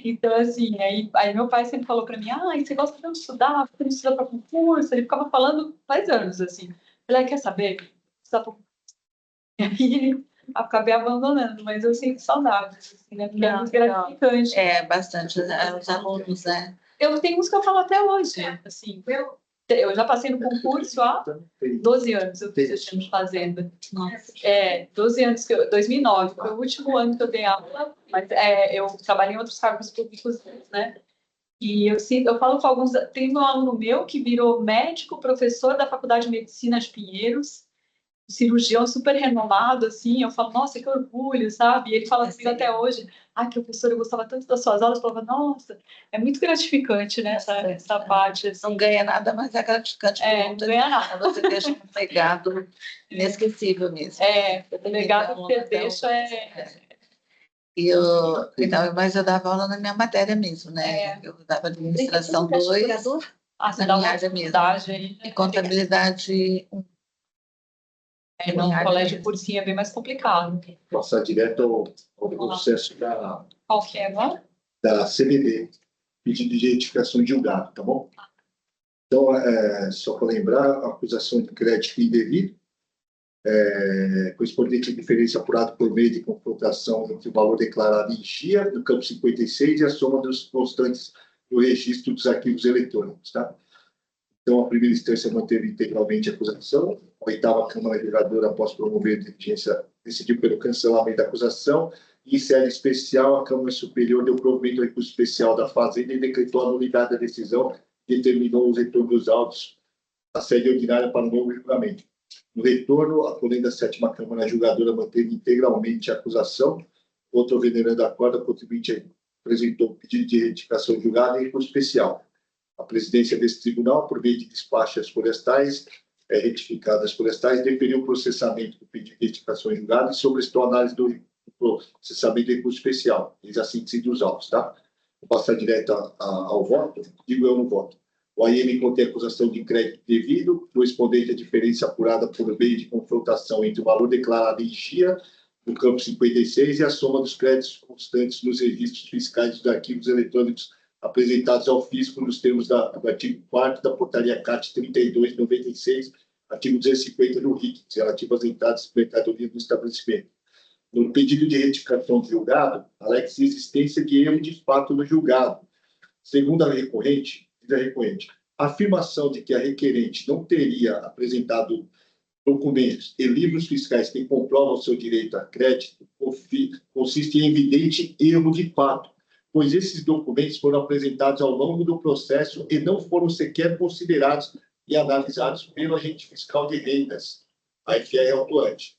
Então, assim, aí meu pai sempre falou para mim, você gosta tanto de estudar, você não estuda para concurso? Ele ficava falando faz anos, assim. Eu falei, quer saber? Estudar para concurso. E aí, acabei abandonando, mas eu sinto saudades, assim, né? Porque é muito gratificante.
É, bastante, os alunos, né?
Eu tenho uns que eu falo até hoje, assim, eu já passei no concurso há 12 anos, eu fiz fazenda.
Nossa.
12 anos, 2009, foi o último ano que eu dei aula, mas eu trabalhei em outros cargos públicos, né? E eu falo com alguns, tem um aluno meu que virou médico, professor da Faculdade de Medicina de Pinheiros, cirurgião super renomado, assim, eu falo, nossa, que orgulho, sabe? E ele fala comigo até hoje, que professor, eu gostava tanto das suas aulas, eu falava, nossa, é muito gratificante, né, essa parte, assim.
Não ganha nada, mas é gratificante.
Não ganha nada.
Você deixa um legado inesquecível mesmo.
O legado que você deixa
mas eu dava aula na minha matéria mesmo, né? Eu dava administração 2,
você
na
dá
minha
uma
área mesmo.
dificuldade.
E contabilidade 1.
No colégio cursinho é bem mais complicado.
Passar direto ao processo
Qual que é, não?
da CBD, pedido de identificação de julgado, tá bom? Então, só para lembrar, a acusação de crédito indevido, correspondente à diferença apurada por meio de confrontação entre o valor declarado em GIA, no campo 56, e a soma dos constantes no registro dos arquivos eletrônicos, tá? Então, a primeira instância manteve integralmente a acusação. A oitava Câmara Julgadora, após promover a diligência, decidiu pelo cancelamento da acusação. E, em sede especial, a Câmara Superior deu provimento ao recurso especial da Fazenda e decretou a nulidade da decisão, determinou os retornos dos autos à sede ordinária para o novo julgamento. No retorno, a Polêmica da sétima Câmara Julgadora manteve integralmente a acusação. Outro venerando a corda, contribuinte apresentou pedido de retificação julgada e recurso especial. A presidência desse tribunal, por meio de despacho às florestais, retificadas florestais, deferiu o processamento do pedido de retificação julgada e sobrestou a análise do processamento do recurso especial. Eles assim decidem os autos, tá? Vou passar direto ao voto, digo eu no voto. O AIM contém acusação de crédito devido, correspondente à diferença apurada por meio de confrontação entre o valor declarado em GIA, no campo 56, e a soma dos créditos constantes nos registros fiscais dos arquivos eletrônicos apresentados ao fisco nos termos do artigo 4º da portaria CAT 32/96, artigo 250 do RIC, relativo às entradas de mercadoria do estabelecimento. No pedido de retificação do julgado, alega-se existência de erro de fato no julgado. Segundo a recorrente, a afirmação de que a requerente não teria apresentado documentos e livros fiscais que comprovam o seu direito a crédito consiste em evidente erro de fato, pois esses documentos foram apresentados ao longo do processo e não foram sequer considerados e analisados pelo agente fiscal de rendas, a FR autuante.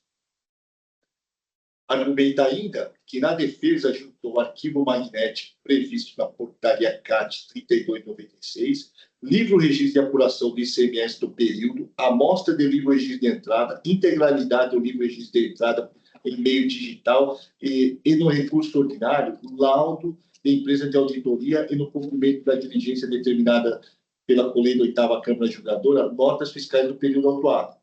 Argumenta ainda que, na defesa junto ao arquivo magnético previsto na portaria CAT 32/96, livro registro de apuração do ICMS do período, amostra de livro registro de entrada, integralidade do livro registro de entrada em meio digital e no recurso ordinário, laudo de empresa de auditoria e no cumprimento da diligência determinada pela Colei da oitava Câmara Julgadora, notas fiscais do período autuado.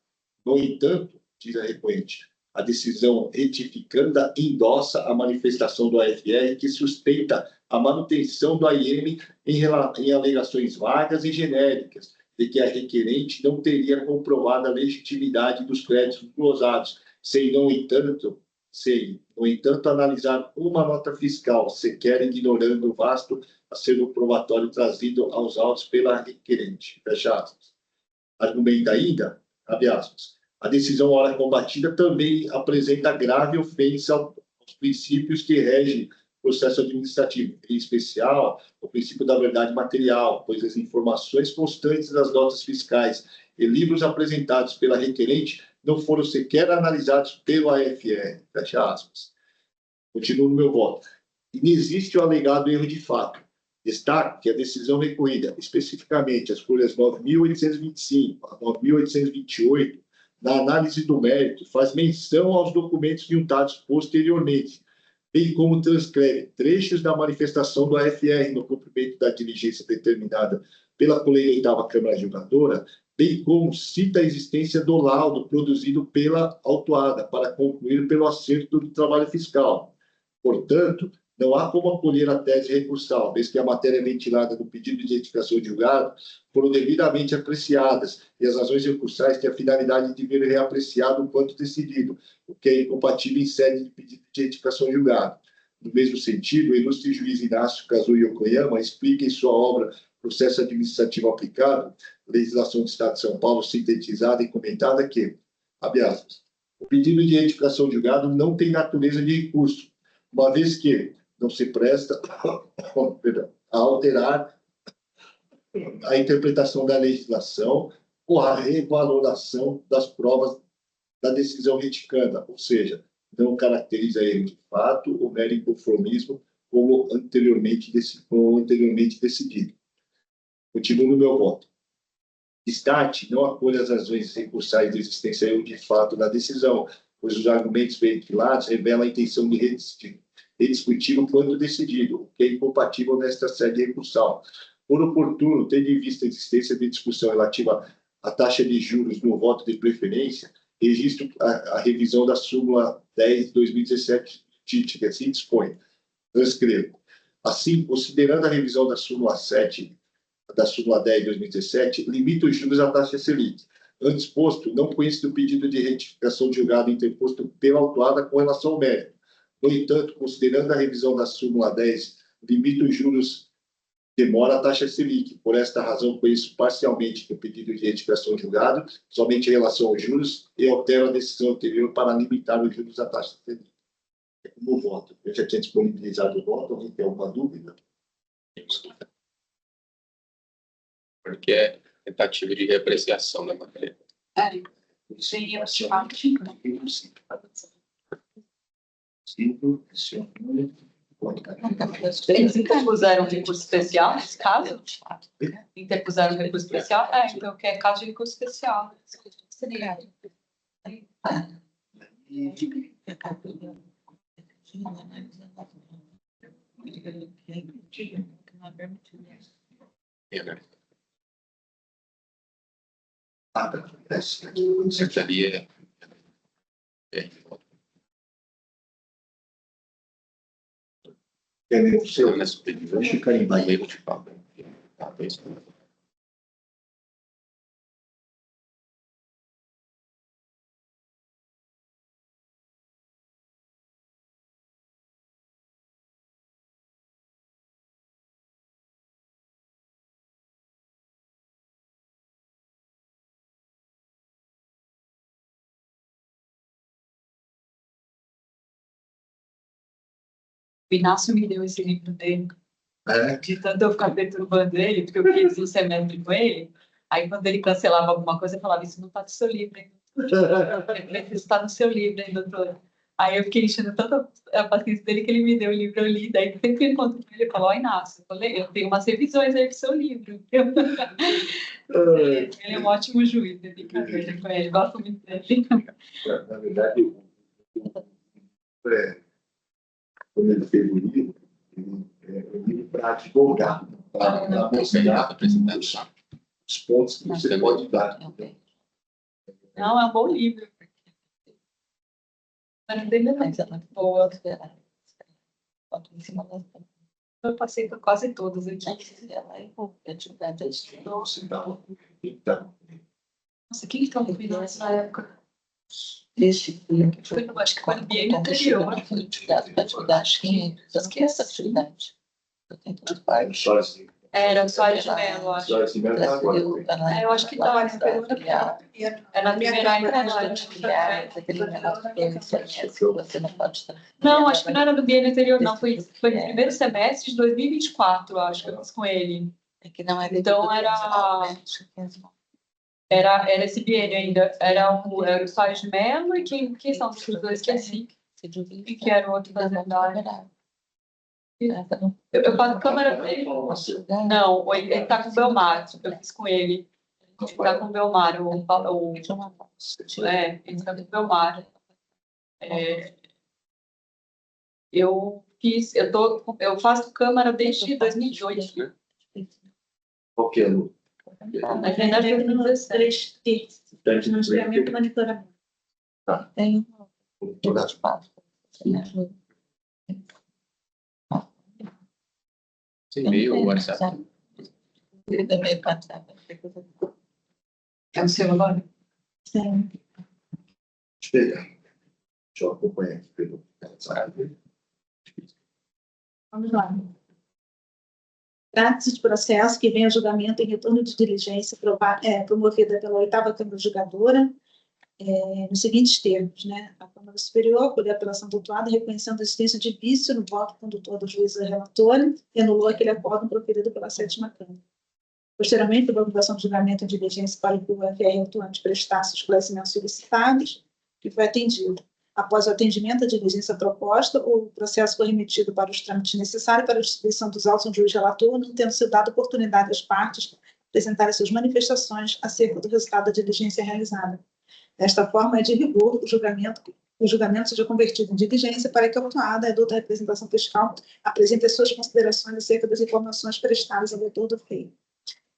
No entanto, diz a recorrente, a decisão retificanda endossa a manifestação do AFR que sustenta a manutenção do AIM em alegações vagas e genéricas, de que a requerente não teria comprovado a legitimidade dos créditos glosados, sem, no entanto, analisar uma nota fiscal, sequer ignorando o vasto acervo probatório trazido aos autos pela requerente. Fecha aspas. Argumenta ainda, abre aspas, a decisão ora combatida também apresenta grave ofensa aos princípios que regem o processo administrativo, em especial o princípio da verdade material, pois as informações constantes das notas fiscais e livros apresentados pela requerente não foram sequer analisados pelo AFR. Fecha aspas. Continuo no meu voto. Inexiste o alegado erro de fato. Destaque que a decisão recorrida, especificamente as folhas 9.825 a 9.828, na análise do mérito, faz menção aos documentos juntados posteriormente, bem como transcreve trechos da manifestação do AFR no cumprimento da diligência determinada pela Colei da oitava Câmara Julgadora, bem como cita a existência do laudo produzido pela autuada para concluir pelo acerto do trabalho fiscal. Portanto, não há como acolher a tese recursal, vez que a matéria ventilada do pedido de retificação de julgado foram devidamente apreciadas e as razões recursais têm a finalidade de ver reapreciado o quanto decidido, o que é incompatível em sede de pedido de retificação de julgado. No mesmo sentido, o ilustre juiz Inácio Kazuo Yokoyama explica em sua obra Processo Administrativo Aplicado, Legislação do Estado de São Paulo, sintetizada e comentada que, abre aspas, o pedido de retificação de julgado não tem natureza de recurso, uma vez que não se presta a alterar a interpretação da legislação ou a revaloração das provas da decisão retificanda, ou seja, não caracteriza erro de fato ou mero inconformismo como anteriormente decidido. Continuo no meu voto. Destaque, não acolha as razões recursais de existência erro de fato da decisão, pois os argumentos ventilados revelam a intenção de rediscutir o quanto decidido, o que é incompatível nesta sede recursal. Por oportuno, tendo em vista a existência de discussão relativa à taxa de juros no voto de preferência, registro a revisão da súmula 10 de 2017, que assim dispõe. Transcrevo. Assim, considerando a revisão da súmula 7, da súmula 10 de 2017, limita os juros à taxa Selic. Antes posto, não conheço do pedido de retificação de julgado interposto pela autuada com relação ao mérito. No entanto, considerando a revisão da súmula 10, limita os juros demora a taxa Selic. Por esta razão, conheço parcialmente o pedido de retificação julgado, somente em relação aos juros, e altero a decisão anterior para limitar os juros da taxa Selic. É como voto. Eu já tinha disponibilizado o voto, alguém tem alguma dúvida?
Porque é tentativa de reapreciação da matéria.
Seria Eles interpuseram recurso especial nesse caso? Interpuseram recurso especial? Então que é caso de recurso especial.
Secretaria.
É o seu,
Não é superior.
deixa eu carimbar aí.
Erro de cálculo. Tá, é isso.
O Inácio me deu esse livro dele,
É,
de tanto eu ficar perturbando ele, porque eu fiz um semestre com ele. Aí, quando ele cancelava alguma coisa, eu falava: isso não está no seu livro, hein? Isso está no seu livro, hein, doutor? Aí eu fiquei enchendo tanto a paciência dele que ele me deu o livro, eu li. Daí, sempre que eu encontro com ele, ele falou: ó, Inácio, eu tenho umas revisões aí do seu livro. Ele é um ótimo juiz, eu tenho que com ele, gosto muito dele.
na verdade, quando ele fez o livro, ele é um livro para advogar, para mostrar os pontos que você pode dar.
Não, é um bom livro. Mas não tem
Mas é muito boa. Bota em cima da
Eu passei por quase todas aqui.
atividade.
Então,
Nossa, quem que estava comigo nessa época?
Este
Foi, acho que foi no biênio anterior.
Atividade. Que é essa atividade?
Era só de Mello, acho. Eu acho que tá, né? É na primeira
Você não pode estar.
Não, acho que não era do biênio anterior, não. Foi no primeiro semestre de 2024, acho que eu fiz com ele.
É que não é
Então era esse biênio ainda. Era o Soares de Mello e quem são os dois que é assim? E que era o outro fazendário. Eu faço câmera dele. Não, ele tá com o Belmar. Eu fiz com ele. Ele tá com o Belmar. Ele tá com o Belmar. Eu faço câmera desde 2018, né?
Qual que é, Lu?
Na verdade, eu tenho 16.
Monitoramento e monitoramento.
Tem
E-mail ou WhatsApp?
Ele também WhatsApp.
É o seu agora?
Sim.
Deixa eu acompanhar aqui pelo WhatsApp.
Vamos lá. Trata-se de processo que vem a julgamento em retorno de diligência promovida pela 8ª Câmara Julgadora, nos seguintes termos, né? A Câmara Superior, por apelação autuada, reconhecendo a existência de vício no voto condutor do juiz relator, e anulou aquele acórdão proferido pela 7ª Câmara. Posteriormente, a promulgação do julgamento em diligência para que o FR autuante prestasse os esclarecimentos solicitados, que foi atendido. Após o atendimento da diligência proposta, o processo foi remetido para os trâmites necessários para a distribuição dos autos do juiz relator, não tendo sido dada oportunidade às partes apresentarem suas manifestações acerca do resultado da diligência realizada. Desta forma, é de rigor o julgamento seja convertido em diligência para que a autuada, a representação fiscal, apresente as suas considerações acerca das informações prestadas ao autor do feito.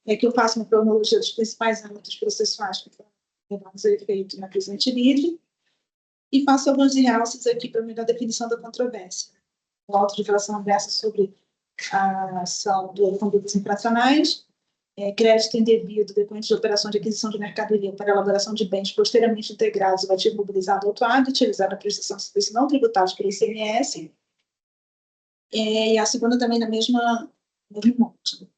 É que eu faço uma cronologia dos principais âmbitos processuais que foram levados a efeito na presente lide e faço alguns realces aqui para melhor definição da controvérsia. O auto de violação versa sobre a ação de condutas infracionais, crédito indevido decorrente de operação de aquisição de mercadoria para elaboração de bens posteriormente integrados ao ativo mobilizado ou autuado, utilizado na prestação de serviços não tributados pelo ICMS. E a segunda também na mesma mesmo monte.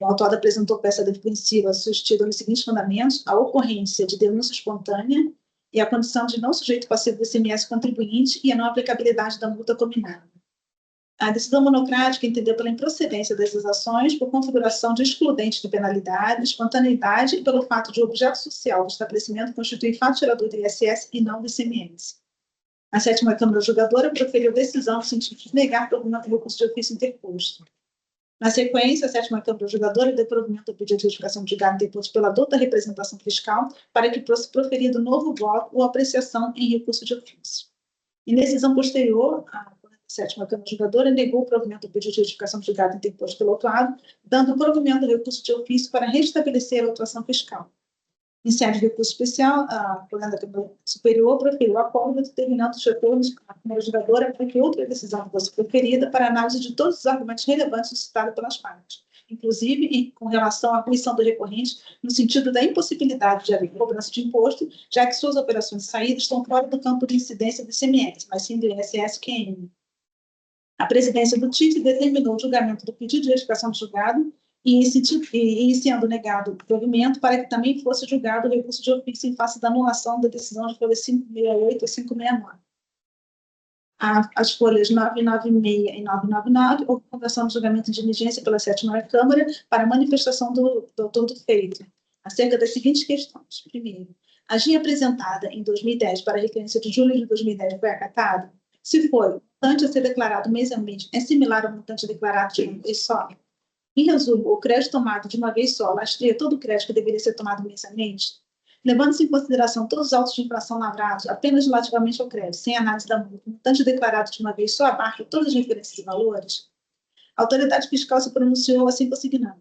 O autor apresentou peça defensiva sustida nos seguintes fundamentos: a ocorrência de denúncia espontânea e a condição de não sujeito passivo do ICMS contribuinte e a não aplicabilidade da multa combinada. A decisão monocrática entendeu pela improcedência dessas ações por configuração de excludente de penalidade, espontaneidade e pelo fato de o objeto social do estabelecimento constituir fato gerador do ISS e não do ICMS. A 7ª Câmara Julgadora proferiu decisão no sentido de negar provimento do recurso de ofício interposto. Na sequência, a 7ª Câmara Julgadora deu provimento ao pedido de retificação de julgado interposto pela dota representação fiscal para que fosse proferido novo voto ou apreciação em recurso de ofício. Em decisão posterior, a 7ª Câmara Julgadora negou o provimento do pedido de retificação de julgado interposto pelo autuado, dando provimento ao recurso de ofício para restabelecer a autuação fiscal. Em sede de recurso especial, a Câmara Superior proferiu o acordo determinando os retornos à Câmara Julgadora para que outra decisão fosse proferida para análise de todos os argumentos relevantes suscitados pelas partes, inclusive e com relação à comissão do recorrente, no sentido da impossibilidade de haver cobrança de imposto, já que suas operações de saída estão fora do campo de incidência do ICMS, mas sim do ISS-QM. A presidência do TIC determinou o julgamento do pedido de retificação de julgado e sendo negado o provimento para que também fosse julgado o recurso de ofício em face da anulação da decisão de folha 568 ou 569. As folhas 996 e 999 houve conversão de julgamento de diligência pela 7ª Câmara para manifestação do autor do feito, acerca das seguintes questões. Primeiro, a GIA apresentada em 2010 para a referência de julho de 2010 foi acatada? Se foi, o montante a ser declarado mensalmente é similar ao montante declarado de uma vez só? Em resumo, o crédito tomado de uma vez só lastreia todo o crédito que deveria ser tomado mensalmente? Levando-se em consideração todos os autos de infração lavrados apenas relativamente ao crédito, sem análise da multa, o montante declarado de uma vez só abarca todas as referências e valores? A autoridade fiscal se pronunciou assim consignando.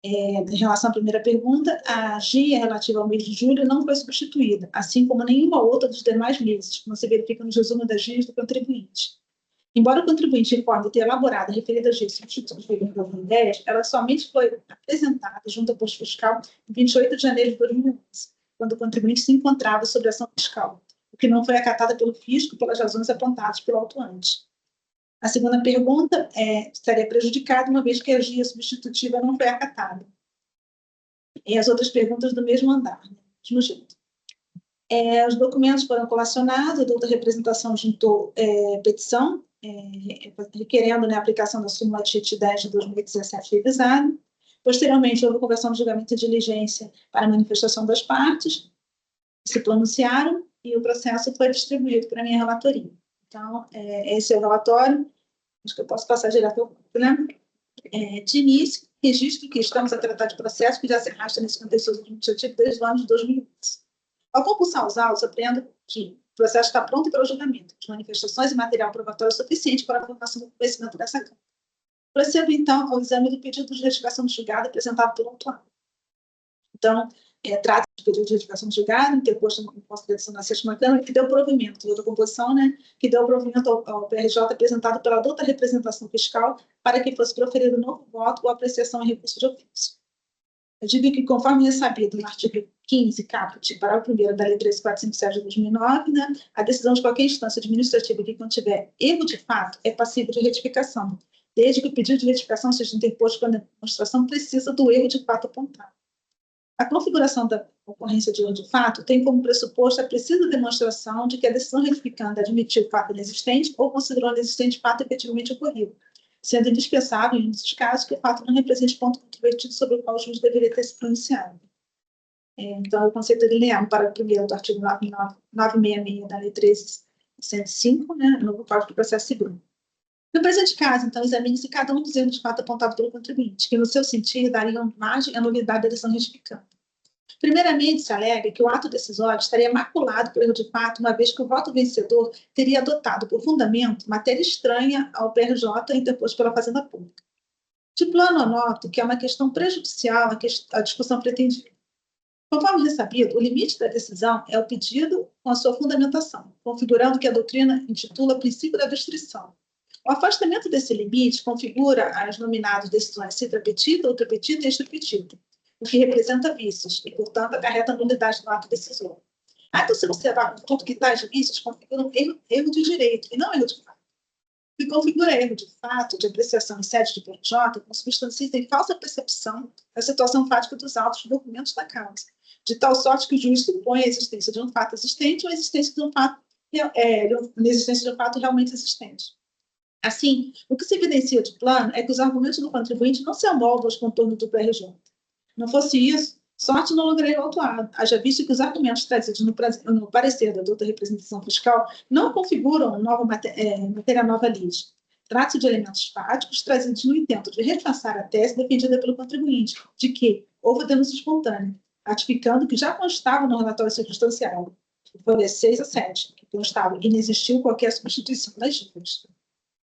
Em relação à primeira pergunta, a GIA relativa ao mês de julho não foi substituída, assim como nenhuma outra dos demais meses, como se verifica nos resumos das GIAs do contribuinte. Embora o contribuinte informe ter elaborado a referida GIA substitutiva em 2010, ela somente foi apresentada junto ao posto fiscal em 28 de janeiro de 2011, quando o contribuinte se encontrava sob ação fiscal, o que não foi acatada pelo fisco pelas razões apontadas pelo autuante. A segunda pergunta estaria prejudicada, uma vez que a GIA substitutiva não foi acatada. E as outras perguntas do mesmo andar, né? Do mesmo jeito. Os documentos foram colacionados, a doutora representação juntou petição, requerendo, né, a aplicação da súmula TIT 10 de 2017 revisada. Posteriormente, houve conversão de julgamento de diligência para a manifestação das partes, se pronunciaram, e o processo foi distribuído para a minha relatoria. Então, esse é o relatório, acho que eu posso passar direto ao ponto, né? De início, registro que estamos a tratar de processo que já se arrasta nesse contencioso administrativo desde o ano de 2011. Ao compulsar os autos, apreendo que o processo está pronto para o julgamento, de manifestações e material probatório suficiente para a formação do conhecimento dessa Câmara. Procedo, então, ao exame do pedido de retificação de julgado apresentado pelo autuado. Então, trata de pedido de retificação de julgado, interposto em consideração da 7ª Câmara, que deu provimento, de outra composição, né, que deu provimento ao PRJ apresentado pela outra representação fiscal para que fosse proferido novo voto ou apreciação em recurso de ofício. Eu digo que, conforme é sabido no artigo 15, caput, parágrafo 1º da Lei 13457 de 2009, né, a decisão de qualquer instância administrativa que contiver erro de fato é passível de retificação, desde que o pedido de retificação seja interposto quando a demonstração precisa do erro de fato apontado. A configuração da ocorrência de erro de fato tem como pressuposto a precisa demonstração de que a decisão retificando admitiu o fato inexistente ou considerou inexistente fato efetivamente ocorrido, sendo indispensável, em muitos casos, que o fato não represente ponto controvertido sobre o qual o juiz deveria ter se pronunciado. Então, o conceito linear, no parágrafo 1º do artigo 966 da Lei 13.105, né, no Código do Processo Civil. No presente caso, então, examine-se cada um dos erros de fato apontado pelo contribuinte, que, no seu sentido, dariam margem à nulidade da decisão retificante. Primeiramente, se alega que o ato decisório estaria maculado por erro de fato, uma vez que o voto vencedor teria adotado por fundamento matéria estranha ao PRJ interposto pela Fazenda Pública. De plano, anoto que é uma questão prejudicial à discussão pretendida. Conforme ressabido, o limite da decisão é o pedido com a sua fundamentação, configurando que a doutrina intitula princípio da restrição. O afastamento desse limite configura as nominadas decisões citra petita, outra petita e extra petita, o que representa vícios e, portanto, acarreta a nulidade do ato decisório. Há de se observar, contudo, que tais vícios configuram erro de direito e não erro de fato. que configura erro de fato, de apreciação em sede de PJ, consubstancia em falsa percepção da situação fática dos autos e documentos da causa, de tal sorte que o juiz supõe a existência de um fato existente ou a existência de um fato, realmente existente. Assim, o que se evidencia de plano é que os argumentos do contribuinte não se amoldam aos contornos do PRJ. Não fosse isso, sorte não lograria o autuado, haja visto que os argumentos trazidos no parecer da douta representação fiscal não configuram matéria nova lide. Trata-se de elementos fáticos trazidos no intento de refaçar a tese defendida pelo contribuinte, de que houve denúncia espontânea, ratificando que já constava no relatório circunstancial, folhas 6 a 7, que constava e não existiu qualquer substituição das dívidas.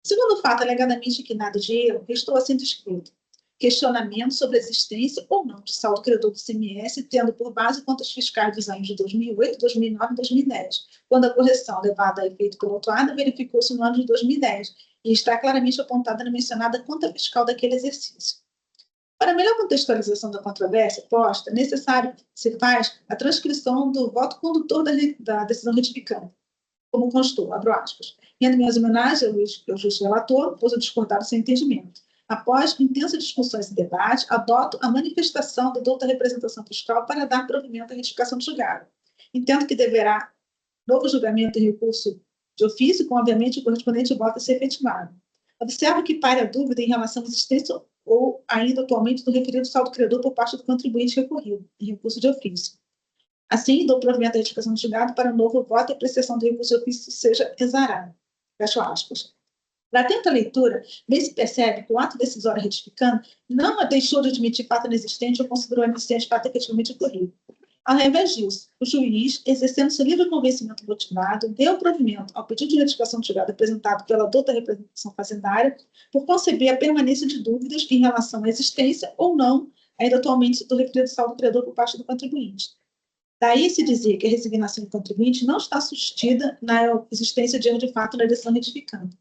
Segundo o fato alegadamente inquinado de erro, restou assim descrito: questionamento sobre a existência ou não de saldo credor do CMS, tendo por base contas fiscais dos anos de 2008, 2009 e 2010, quando a correção levada a efeito pelo autuado verificou-se no ano de 2010 e está claramente apontada na mencionada conta fiscal daquele exercício. Para melhor contextualização da controvérsia posta, necessário se faz a transcrição do voto condutor da decisão retificante, como constou, abro aspas. Rendo minhas homenagens ao juiz relator, pois eu discordar do seu entendimento. Após intensas discussões e debate, adoto a manifestação da douta representação fiscal para dar provimento à retificação do julgado. Entendo que deverá novo julgamento em recurso de ofício, com, obviamente, o correspondente voto a ser efetivado. Observo que paira a dúvida em relação à existência ou ainda atualmente do referido saldo credor por parte do contribuinte recorrido, em recurso de ofício. Assim, dou provimento à retificação do julgado para o novo voto e a apreciação do recurso de ofício seja exarada. Fecho aspas. Na atenta leitura, bem se percebe que o ato decisório retificando não deixou de admitir fato inexistente ou considerou inexistente fato efetivamente ocorrido. Ao invés disso, o juiz, exercendo seu livre convencimento motivado, deu provimento ao pedido de retificação do julgado apresentado pela douta representação fazendária por conceber a permanência de dúvidas em relação à existência ou não, ainda atualmente, do referido saldo credor por parte do contribuinte. Daí se dizer que a resignação do contribuinte não está sustida na existência de erro de fato na decisão retificando.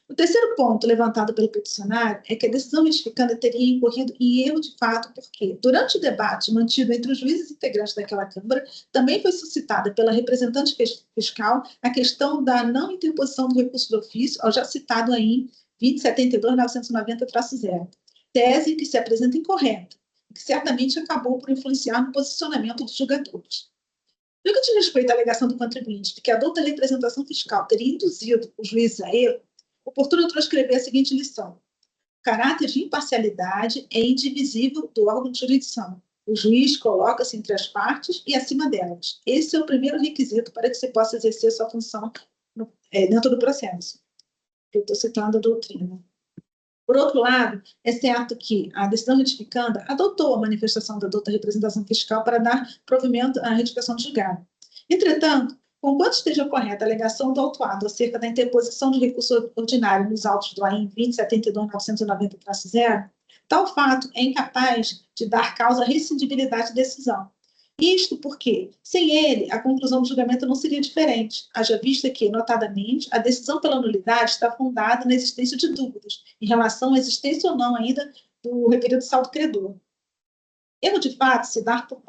O terceiro ponto levantado pelo peticionário é que a decisão retificanda teria incorrido em erro de fato porque, durante o debate mantido entre os juízes integrantes daquela Câmara, também foi suscitada pela representante fiscal a questão da não interposição do recurso de ofício ao já citado aí 2072-990-0, tese que se apresenta incorreta, que certamente acabou por influenciar no posicionamento dos julgadores. No que diz respeito à alegação do contribuinte de que a douta representação fiscal teria induzido os juízes a erro, oportuno transcrever a seguinte lição: o caráter de imparcialidade é indivisível do órgão de jurisdição. O juiz coloca-se entre as partes e acima delas. Esse é o primeiro requisito para que se possa exercer sua função dentro do processo. Eu estou citando a doutrina. Por outro lado, é certo que a decisão retificanda adotou a manifestação da douta representação fiscal para dar provimento à retificação do julgado. Entretanto, conquanto esteja correta a alegação do autuado acerca da interposição de recurso ordinário nos autos do AIM 2072-990-0, tal fato é incapaz de dar causa à rescindibilidade da decisão. Isto porque, sem ele, a conclusão do julgamento não seria diferente, haja vista que, notadamente, a decisão pela nulidade está fundada na existência de dúvidas em relação à existência ou não ainda do referido saldo credor. Erro de fato se dá, por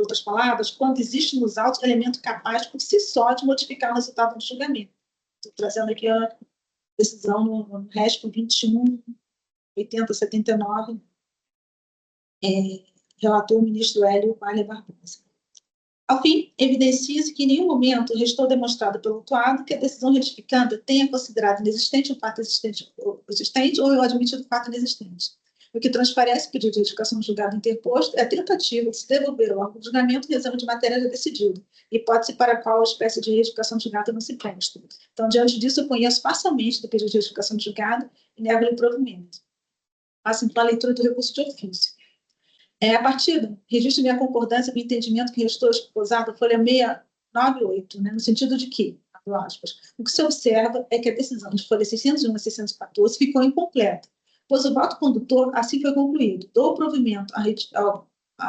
outras palavras, quando existe nos autos elemento capaz por si só de modificar o resultado do julgamento. Estou trazendo aqui a decisão no RESP 21.8079, relator o ministro Hélio Palha Barbosa. Ao fim, evidencia-se que em nenhum momento restou demonstrado pelo autuado que a decisão retificanda tenha considerado inexistente um fato existente ou admitido fato inexistente. O que transparece o pedido de retificação do julgado interposto é a tentativa de se devolver ao órgão de julgamento o exame de matéria já decidido, hipótese para a qual a espécie de retificação do julgado não se presta. Então, diante disso, eu conheço parcialmente do pedido de retificação do julgado e nego-lhe o provimento. Passo então a leitura do recurso de ofício. A partida, registro minha concordância com o entendimento que restou exposado folha 698, no sentido de que, aspas, o que se observa é que a decisão de folha 601 a 614 ficou incompleta, pois o voto condutor assim foi concluído. Dou provimento à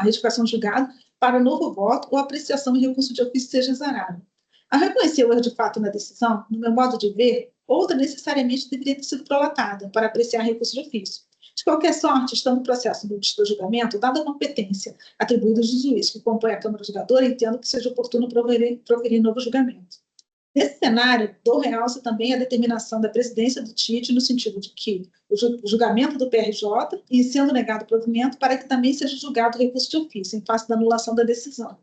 retificação do julgado para novo voto ou apreciação em recurso de ofício seja exarado. Ao reconhecer o erro de fato na decisão, no meu modo de ver, outra necessariamente deveria ter sido prolatada para apreciar recurso de ofício. De qualquer sorte, estando no processo do julgamento, dada a competência atribuída do juiz que compõe a Câmara Julgadora, entendo que seja oportuno proferir novo julgamento. Nesse cenário, dou realce também a determinação da presidência do TIT no sentido de que o julgamento do PRJ, e sendo negado o provimento, para que também seja julgado o recurso de ofício, em face da anulação da decisão.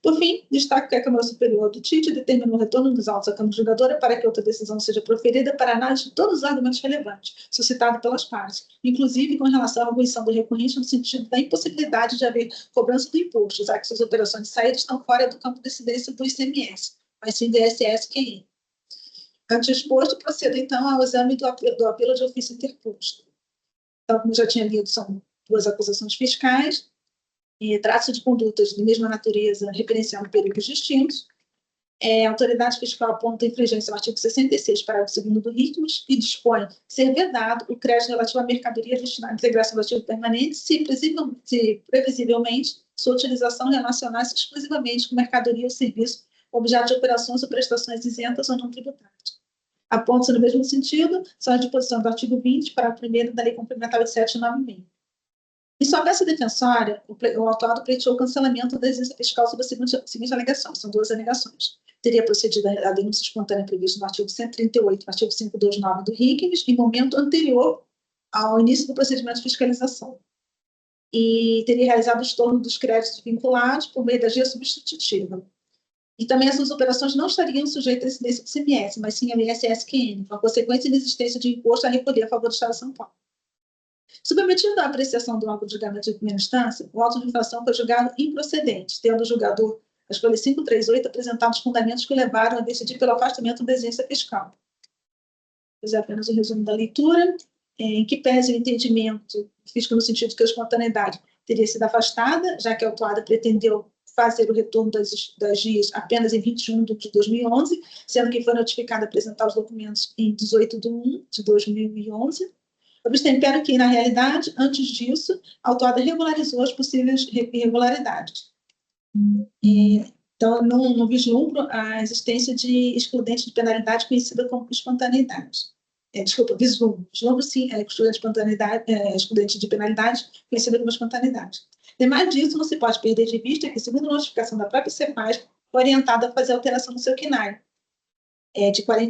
Por fim, destaco que a Câmara Superior do TIT determinou o retorno dos autos à Câmara Julgadora para que outra decisão seja proferida para análise de todos os argumentos relevantes suscitados pelas partes, inclusive com relação à arguição do recorrente no sentido da impossibilidade de haver cobrança do imposto, já que suas operações de saída estão fora do campo de incidência do ICMS, mas sim do ISS-QI. Ante exposto, procedo então ao exame do apelo de ofício interposto. Então, como já tinha lido, são 2 acusações fiscais, e trata-se de condutas de mesma natureza, referenciando períodos distintos. A autoridade fiscal aponta infringência ao artigo 66, parágrafo 2º do RICMOS, e dispõe ser vedado o crédito relativo à mercadoria destinada à integração do ativo permanente, se previsivelmente sua utilização relacionasse exclusivamente com mercadoria ou serviço, objeto de operações ou prestações isentas ou não tributárias. Aponta-se no mesmo sentido, são as disposições do artigo 20, parágrafo 1º da Lei Complementar 8796. Em sua peça defensória, o autuado pleiteou o cancelamento da exigência fiscal sob a seguinte alegação. São 2 alegações. Teria procedido a denúncia espontânea prevista no artigo 138, artigo 529 do RICMS, em momento anterior ao início do procedimento de fiscalização. E teria realizado o estorno dos créditos vinculados por meio da guia substitutiva. E também essas operações não estariam sujeitas à incidência do ICMS, mas sim ao ISS-QN, com a consequência de inexistência de imposto a recolher a favor do Estado de São Paulo. Submetido à apreciação do órgão de julgamento de primeira instância, o auto de infração foi julgado improcedente, tendo o julgador, as folhas 538, apresentado os fundamentos que o levaram a decidir pelo afastamento da exigência fiscal. Vou fazer apenas o resumo da leitura, em que pese o entendimento fiscal no sentido que a espontaneidade teria sido afastada, já que a autuada pretendeu fazer o retorno das GIAs apenas em 21 de 2011, sendo que foi notificada a apresentar os documentos em 18 de 1 de 2011. Obstempero que, na realidade, antes disso, a autuada regularizou as possíveis irregularidades. Então, não vislumbro a existência de excludente de penalidade conhecida como espontaneidade. Vislumbro sim a excludente de penalidade conhecida como espontaneidade. Demais disso, não se pode perder de vista que, segundo a notificação da própria CEPAS, foi orientada a fazer alteração no seu CNAE,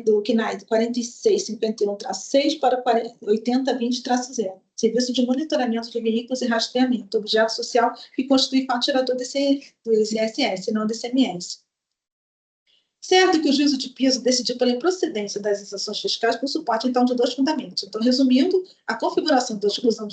do CNAE de 4651-6 para 8020-0, serviço de monitoramento de veículos e rastreamento, objeto social que constitui fato gerador do ISS, não do ICMS. Certo que o juízo de piso decidiu pela improcedência das isenções fiscais por suporte, então, de 2 fundamentos. Então, resumindo, a configuração da exclusão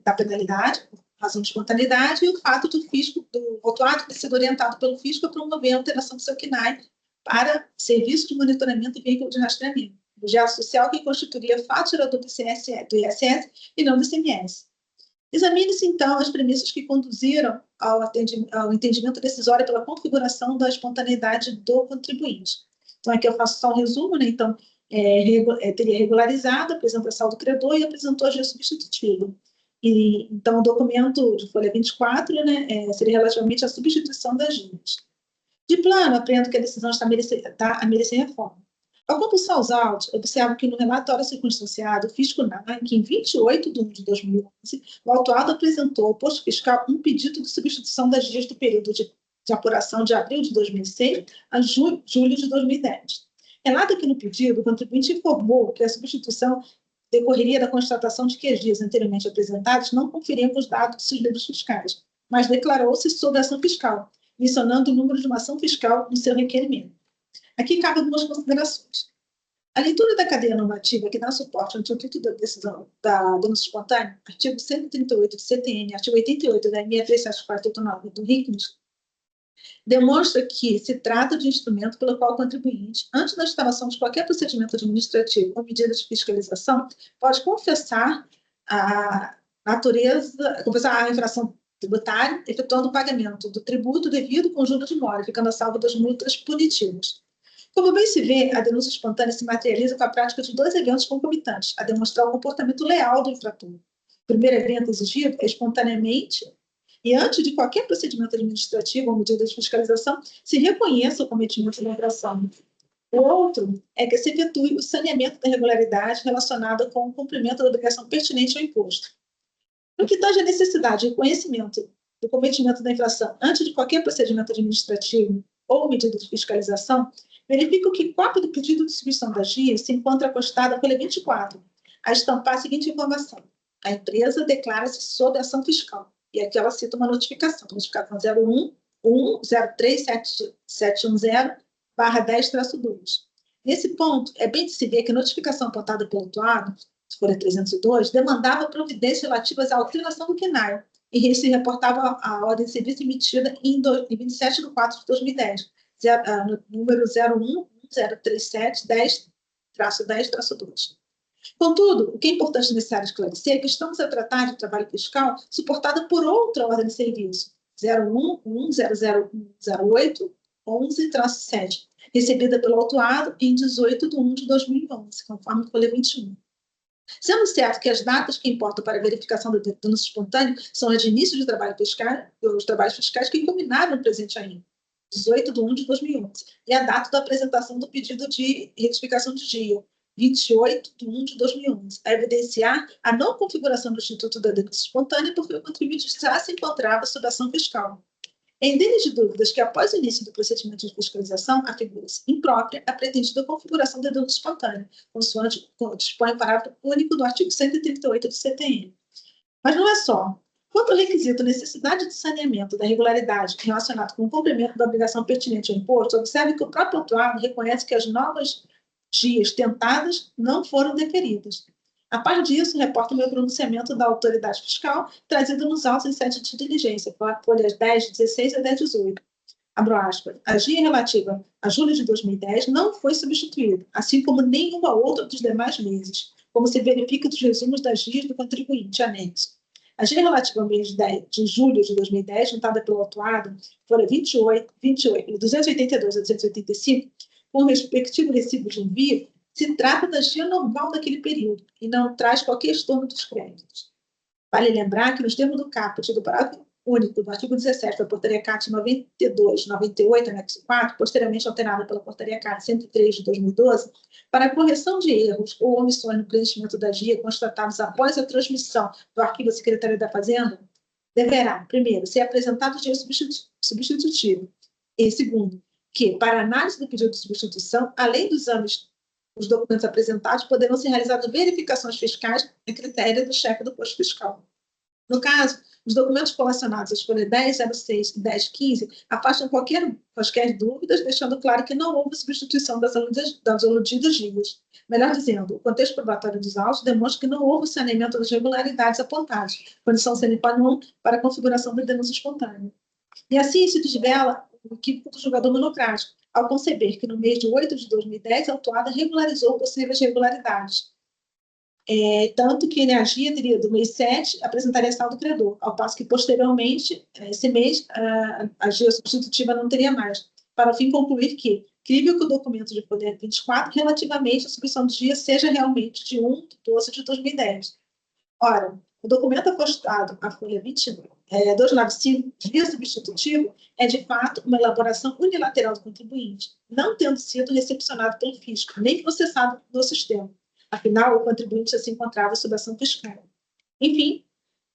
da penalidade, razão de espontaneidade, e o fato do autuado ter sido orientado pelo fisco a promover a alteração do seu CNAE para serviço de monitoramento e veículo de rastreamento, objeto social que constituiria fato gerador do ISS e não do ICMS. Examine-se, então, as premissas que conduziram ao entendimento decisório pela configuração da espontaneidade do contribuinte. Então, aqui eu faço só um resumo, né? Então, teria regularizado, apresentou a saldo credor e apresentou a guia substitutiva. Então, o documento de folha 24, né, seria relativamente à substituição das guias. De plano, aprendo que a decisão está a merecer reforma. Ao compulsar os autos, observo que no relatório circunstanciado, o fisco narra que em 28 de 1 de 2011, o autuado apresentou ao posto fiscal um pedido de substituição das guias do período de apuração de abril de 2006 a julho de 2010. Relata que no pedido, o contribuinte informou que a substituição decorreria da constatação de que as guias anteriormente apresentadas não conferiam com os dados de seus livros fiscais, mas declarou-se sob ação fiscal, mencionando o número de uma ação fiscal no seu requerimento. Aqui cabe algumas considerações. A leitura da cadeia normativa que dá suporte ao título da decisão da denúncia espontânea, artigo 138 do CTN, artigo 88 da ME 37489 do RICMS, demonstra que se trata de instrumento pelo qual o contribuinte, antes da instalação de qualquer procedimento administrativo ou medida de fiscalização, pode confessar a infração tributária, efetuando o pagamento do tributo devido com juros de mora, ficando a salvo das multas punitivas. Como bem se vê, a denúncia espontânea se materializa com a prática de 2 eventos concomitantes, a demonstrar o comportamento leal do infrator. O primeiro evento exigido é espontaneamente e antes de qualquer procedimento administrativo ou medida de fiscalização, se reconheça o cometimento da infração. O outro é que se efetue o saneamento da irregularidade relacionada com o cumprimento da obrigação pertinente ao imposto. No que tange à necessidade de reconhecimento do cometimento da infração antes de qualquer procedimento administrativo ou medida de fiscalização, Verifico que cópia do pedido de submissão da GIA se encontra acostada à folha 24, a estampar a seguinte informação. A empresa declara-se sob ação fiscal. E aqui ela cita uma notificação 01-1037710/10-2. Nesse ponto, é bem de se ver que a notificação apontada pelo autuado, folha 302, demandava providências relativas à alteração do quinário e se reportava a ordem de serviço emitida em 27 de 4 de 2010, número 01-103710-10-2. Contudo, o que é importante e necessário esclarecer é que estamos a tratar de trabalho fiscal suportado por outra ordem de serviço, 01-10008-11-7, recebida pelo autuado em 18 de 1 de 2011, conforme a folha 21. Sendo certo que as datas que importam para a verificação do denúncio espontâneo são as de início de trabalho fiscal, os trabalhos fiscais que culminaram no presente ainda, 18 de 1 de 2011, e a data da apresentação do pedido de retificação de dia, 28 de 1 de 2011, a evidenciar a não configuração do Instituto da Denúncia Espontânea porque o contribuinte já se encontrava sob ação fiscal. Em deles de dúvidas que, após o início do procedimento de fiscalização, afigura-se imprópria a pretendida configuração da denúncia espontânea, consoante dispõe o parágrafo único do artigo 138 do CTN. Mas não é só. Quanto ao requisito necessidade de saneamento da irregularidade relacionado com o cumprimento da obrigação pertinente ao imposto, observe que o próprio autuado reconhece que as novas dias tentadas não foram deferidas. A par disso, reporta o meu pronunciamento da autoridade fiscal, trazido nos autos em sede de diligência, folhas 10, 16 a 10, 18. Abro aspas. A GIA relativa a julho de 2010 não foi substituída, assim como nenhuma outra dos demais meses, como se verifica dos resumos das GIAs do contribuinte, anexo. A GIA relativa ao mês de julho de 2010, juntada pelo autuado, folha 282 a 285, com o respectivo recibo de envio, se trata da GIA normal daquele período e não traz qualquer estorno dos créditos. Vale lembrar que, nos termos do caput do parágrafo único do artigo 17 da Portaria CAT 92/98, anexo 4, posteriormente alterada pela Portaria CAT 103 de 2012, para a correção de erros ou omissões no preenchimento da GIA constatados após a transmissão do arquivo à Secretaria da Fazenda, deverá, primeiro, ser apresentado o GIA substitutivo e, segundo, que, para análise do pedido de substituição, além dos exames, os documentos apresentados poderão ser realizadas verificações fiscais a critério do chefe do posto fiscal. No caso, os documentos relacionados às folhas 1006 e 1015 afastam quaisquer dúvidas, deixando claro que não houve substituição das aludidas GIAs. Melhor dizendo, o contexto probatório dos autos demonstra que não houve saneamento das irregularidades apontadas, condição sine qua non para a configuração da denúncia espontânea. E assim se desvela o equívoco do julgador monocrático, ao conceber que no mês de 8 de 2010 a autuada regularizou possíveis irregularidades. Tanto que a GIA teria, do mês 7, apresentaria saldo credor, ao passo que, posteriormente, esse mês, a GIA substitutiva não teria mais, para o fim concluir que, crível que o documento de folha 24, relativamente à submissão de GIA, seja realmente de 1 de 12 de 2010. Ora, o documento apostado à folha 295, GIA substitutivo, é, de fato, uma elaboração unilateral do contribuinte, não tendo sido recepcionado pelo fisco, nem processado no sistema. Afinal, o contribuinte já se encontrava sob ação fiscal. Enfim,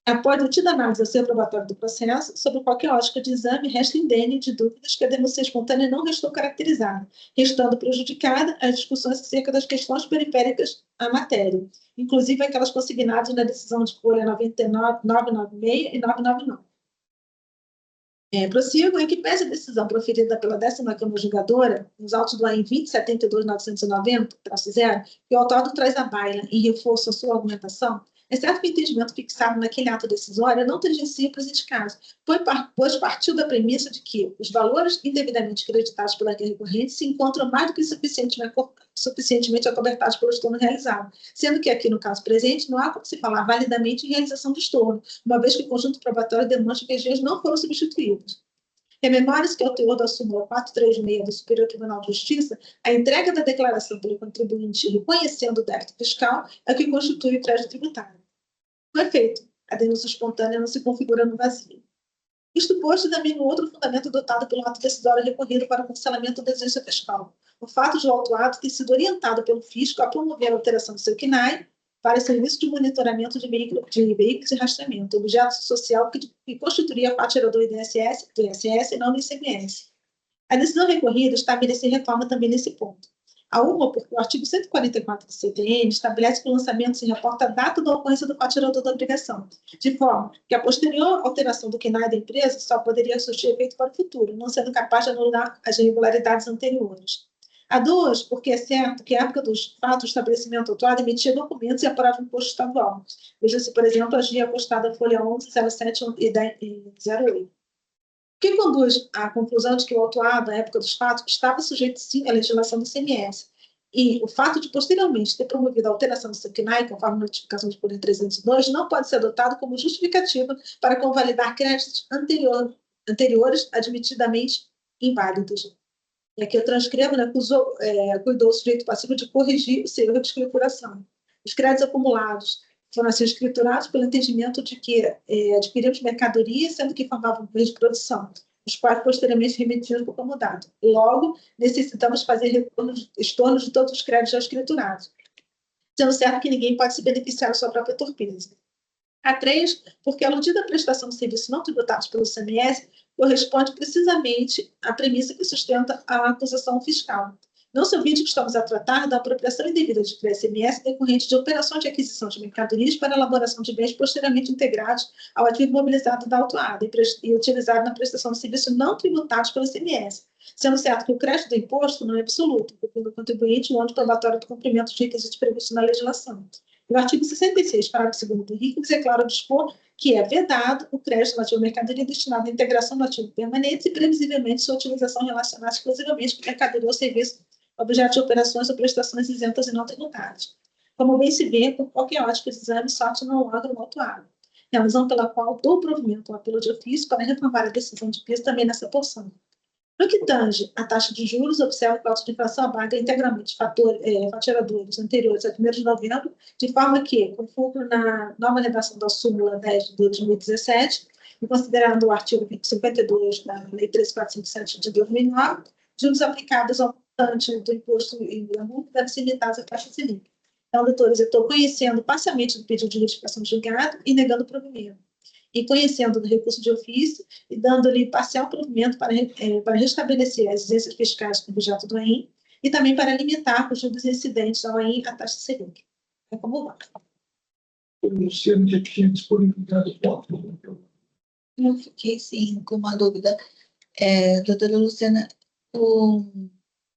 após detida análise ao seu probatório do processo, sobre qualquer ótica de exame, resta indene de dúvidas que a denúncia espontânea não restou caracterizada, restando prejudicada as discussões acerca das questões periféricas à matéria, inclusive aquelas consignadas na decisão de folha 996 e 999. Prossigo em que pese a decisão proferida pela 10ª Câmara Julgadora, nos autos do AIN 20.72.990-0, que o autuado traz à baila em reforço à sua argumentação, é certo que o entendimento fixado naquele ato decisório não tangencia o presente caso, pois partiu da premissa de que os valores indevidamente creditados pela recorrente se encontram mais do que suficientemente acobertados pelo estorno realizado, sendo que aqui, no caso presente, não há como se falar validamente em realização do estorno, uma vez que o conjunto probatório demonstra que as GIAs não foram substituídas. Rememore-se que, ao teor da súmula 436 do Superior Tribunal de Justiça, a entrega da declaração pelo contribuinte reconhecendo o débito fiscal é que constitui o crédito tributário. Com efeito, a denúncia espontânea não se configura no vazio. Isto posto também no outro fundamento adotado pelo ato decisório recorrido para o cancelamento da exigência fiscal, o fato de o autuado ter sido orientado pelo fisco a promover a alteração do seu CNAE para serviço de monitoramento de veículos de rastreamento, objeto social que constituiria a parte gerador do INSS e não do ICMS. A decisão recorrida estabelece reforma também nesse ponto. A uma, porque o artigo 144 do CVM estabelece que o lançamento se reporta a data da ocorrência do fato gerador da obrigação, de forma que a posterior alteração do CNAE da empresa só poderia surtir efeito para o futuro, não sendo capaz de anular as irregularidades anteriores. A duas, porque é certo que, à época dos fatos, o estabelecimento autuado emitia documentos e apurava o imposto estadual. Veja-se, por exemplo, a GIA acostada à folha 11, 07 e 08. O que conduz à conclusão de que o autuado, à época dos fatos, estava sujeito, sim, à legislação do ICMS. E o fato de, posteriormente, ter promovido a alteração do CNAE, conforme a notificação de folha 302, não pode ser adotado como justificativa para convalidar créditos anteriores admitidamente inválidos. E aqui eu transcrevo, né, cuidou o sujeito passivo de corrigir o seu erro de escrituração. Os créditos acumulados foram assim escriturados pelo entendimento de que adquirimos mercadorias, sendo que formavam meios de produção, os quais posteriormente remetidos por comodato. Logo, necessitamos fazer estorno de todos os créditos já escriturados, sendo certo que ninguém pode se beneficiar da sua própria torpeza. A 3, porque a aludida prestação de serviços não tributados pelo ICMS corresponde precisamente à premissa que sustenta a acusação fiscal. Não se olvide que estamos a tratar da apropriação indevida de ICMS decorrente de operações de aquisição de mercadorias para elaboração de bens posteriormente integrados ao ativo mobilizado da autuada e utilizado na prestação de serviços não tributados pelo ICMS, sendo certo que o crédito do imposto não é absoluto, porque o contribuinte o ano probatório do cumprimento de requisitos previstos na legislação. O artigo 66, parágrafo 2º do RIC, declara dispor que é vedado o crédito relativo à mercadoria destinado à integração do ativo permanente e, previsivelmente, sua utilização relacionada exclusivamente com mercadoria ou serviço objeto de operações ou prestações isentas e não tributadas. Como bem se vê, por qualquer ótica de exame, sorte não órgão autuado. É a razão pela qual dou provimento ao apelo de ofício para reformar a decisão de piso também nessa porção. No que tange a taxa de juros, observa que a auto de inflação abarca integralmente faturadores anteriores a 1º de novembro, de forma que, conforme na nova redação da súmula 10 de 2017, e considerando o artigo 52 da Lei 13457 de 2009, juros aplicados ao montante do imposto em grão devem ser limitados à taxa Selic. Então, doutores, eu estou conhecendo parcialmente do pedido de retificação de julgado e negando o provimento. E conhecendo do recurso de ofício e dando-lhe parcial provimento para restabelecer as exigências fiscais com objeto do AIM e também para limitar os juros incidentes ao AIM à taxa Selic. É como vai.
O Luciano já tinha disponibilizado o voto.
Eu fiquei, sim, com uma dúvida. Doutora Luciana,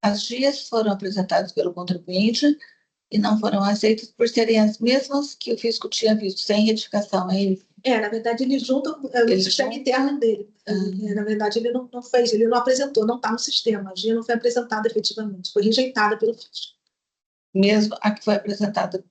as GIAs foram apresentadas pelo contribuinte e não foram aceitas por serem as mesmas que o fisco tinha visto, sem retificação, é isso?
Na verdade, ele junta o sistema interno dele. Na verdade, ele não fez, ele não apresentou, não está no sistema. A GIA não foi apresentada efetivamente, foi rejeitada pelo fisco.
Mesmo a que foi apresentada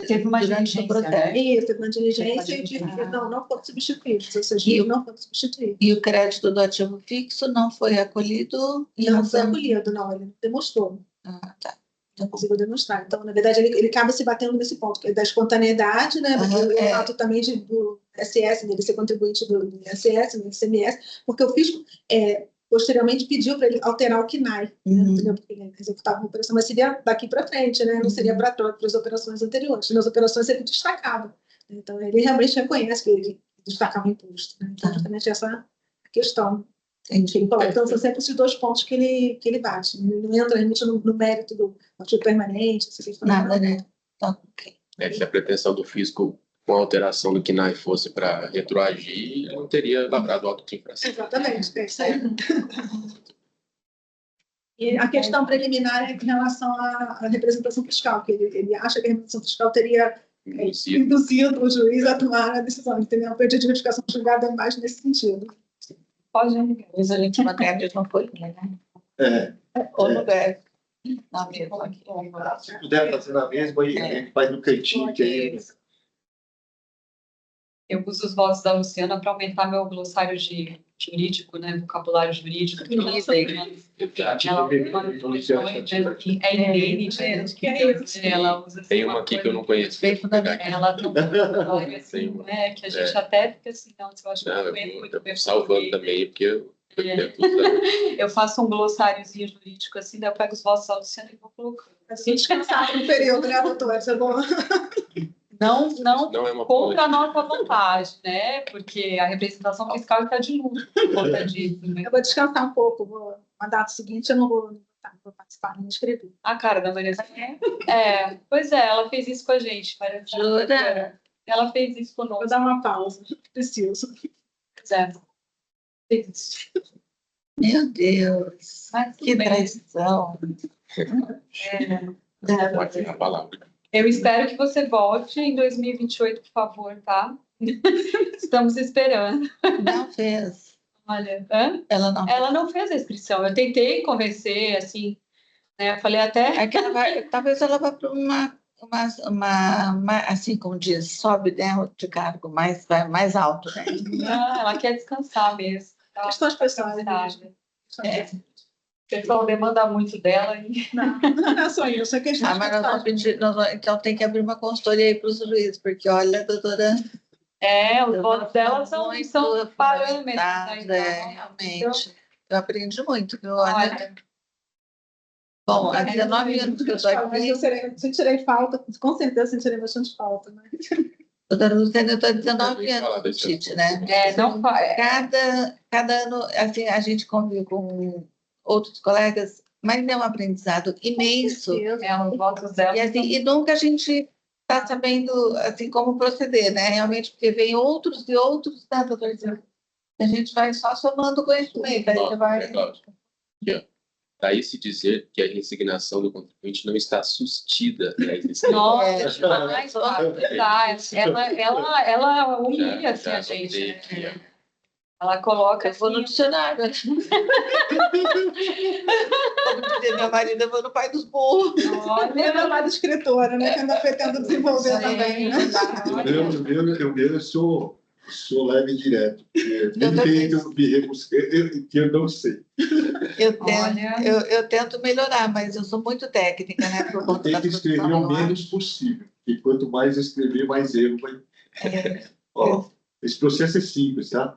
Teve uma
durante
diligência,
o processo.
Isso, teve uma diligência e disse que não foram substituídos, ou seja, não foram substituídos.
E o crédito do ativo fixo não foi acolhido?
Não foi acolhido, não, ele demonstrou.
Ah, tá.
Não conseguiu demonstrar. Então, na verdade, ele acaba se batendo nesse ponto, que é da espontaneidade, né? O fato também do SS, dele ser contribuinte do SS, do ICMS, porque o fisco posteriormente pediu para ele alterar o CNAE, entendeu? Porque ele executava uma operação, mas seria daqui para frente, né? Não seria para as operações anteriores. Nas operações ele destacava. Então, ele realmente reconhece que ele destacava o imposto. Né? Então, justamente essa questão. Então, são sempre esses dois pontos que ele bate. Ele não entra realmente no mérito do ativo permanente.
Nada, né? Então, ok.
Se a pretensão do fisco com a alteração do CNAE fosse para retroagir, ele não teria lavrado auto de infração.
Exatamente, é isso aí. E a questão preliminar é em relação à representação fiscal, que ele acha que a representação fiscal teria induzido o juiz a tomar a decisão, entendeu? O pedido de retificação do julgado é mais nesse sentido.
Pode,
Mas a gente não tem a mesma folhinha, né? Ou no deve. Na mesma aqui.
Se puder fazer na mesma, aí a gente faz no cantinho que aí.
Eu uso os votos da Luciana para aumentar meu glossário jurídico, né? Vocabulário jurídico. Que eu usei, né? Ela usa
Tem uma aqui que eu não conheço.
Ela tem assim, né? Que a gente até fica assim, não, eu acho que
eu estou salvando também, porque
eu faço um glossáriozinho jurídico assim, daí eu pego os votos da Luciana e vou colocando.
Assim, descansar por um período, né, doutora? Isso é bom.
Não
Não é uma
contra a nossa vontade, né? Porque a representação fiscal está de luto por conta disso, né?
Eu vou descansar um pouco, vou mandar o seguinte, eu não vou participar, não escrever.
A cara da Maria José. Pois é, ela fez isso com a gente, Maria José.
Jura?
Ela fez isso
Vou
conosco.
dar uma pausa, preciso.
Pois é. Fez isso.
Meu Deus,
Mas tudo
que
bem.
traição.
Pode ter a palavra.
Eu espero que você volte em 2028, por favor, tá? Estamos esperando.
Não fez.
Olha, hã?
Ela não
Ela não fez a inscrição. Eu tentei convencer, assim, né? Eu falei até.
É que ela vai, talvez ela vá para assim como diz, sobe, né, de cargo mais alto, né?
Não, ela quer descansar mesmo. Ela
Questões pessoais.
cansada.
É.
O pessoal demanda muito dela.
Não é só isso, é questão
Mas nós vamos pedir, então tem que abrir uma consultoria aí para os juízes, porque olha, doutora,
Os votos dela são parâmetros.
fundamentados,
Né?
realmente. Eu aprendi muito, viu?
Olha,
Olha. Bom, há 19 anos que eu estou
Mas
aqui.
eu sentirei falta, com certeza sentirei bastante falta, né?
Doutora Luciana, eu estou há 19 anos no TIT, né?
não faz.
Cada ano, assim, a gente convive com outros colegas, mas é um aprendizado imenso.
Os votos dela.
E nunca a gente está sabendo, assim, como proceder, né? Realmente, porque vem outros e outros, né, doutor? A gente vai só somando conhecimento. Aí você vai...
Daí se dizer que a resignação do contribuinte não está sustida na existência.
Nossa, mas ela humilha assim, a gente. Né? Ela coloca.
Eu vou no dicionário. Como dizia meu marido, eu vou no pai dos burros.
Olha, meu lado escritora, né? Que anda pretendo desenvolver também, né?
Eu mesmo sou leve e direto. Me rebusquei, que eu não sei.
Eu tento melhorar, mas eu sou muito técnica, né? Por conta
Tem
da
que escrever
profissão,
o menos possível. E quanto mais escrever, mais erro vai. Esse processo é simples, tá?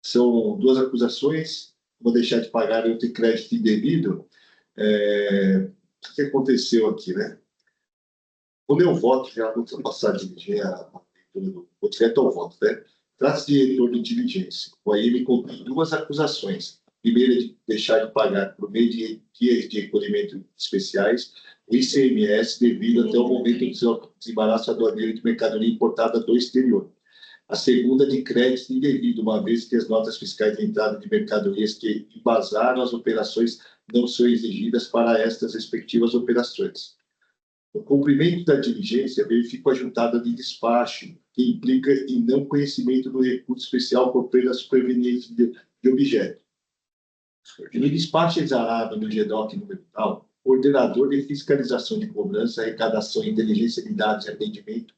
São duas acusações. Vou deixar de pagar eu ter crédito indevido. O que aconteceu aqui, né? O meu voto, já vou passar a dirigir a leitura do voto direto ao voto, né? Trata-se de retorno de diligência. O AIM contém duas acusações. Primeira, de deixar de pagar, por meio de guias de recolhimento especiais, o ICMS devido até o momento do desembaraço aduaneiro de mercadoria importada do exterior. A segunda, de crédito indevido, uma vez que as notas fiscais de entrada de mercadorias que embasaram as operações não são exigidas para estas respectivas operações. O cumprimento da diligência verifica a juntada de despacho, que implica em não conhecimento do recurso especial por perda superveniente de objeto. No despacho exarado no GEDOC número tal, o ordenador de fiscalização de cobrança, arrecadação, inteligência de dados e atendimento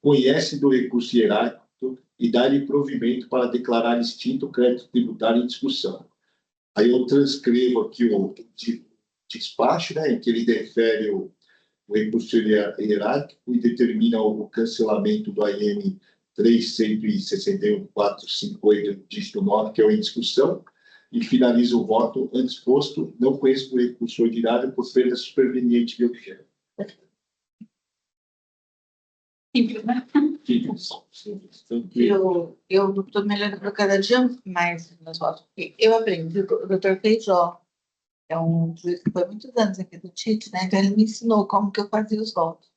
conhece do recurso hierárquico e dá-lhe provimento para declarar extinto o crédito tributário em discussão. Aí eu transcrevo aqui o despacho, né, em que ele defere o recurso hierárquico e determina o cancelamento do AIM 3.161.458, dígito 9, que é o em discussão, e finaliza o voto antes posto, não conheço o recurso ordinário por perda superveniente de objeto.
Simples, né?
Simples.
Eu estou melhorando cada dia mais meus votos. Eu aprendi, o doutor Feijó é um juiz que foi muitos anos aqui do TIT, né? Então ele me ensinou como que eu fazia os votos.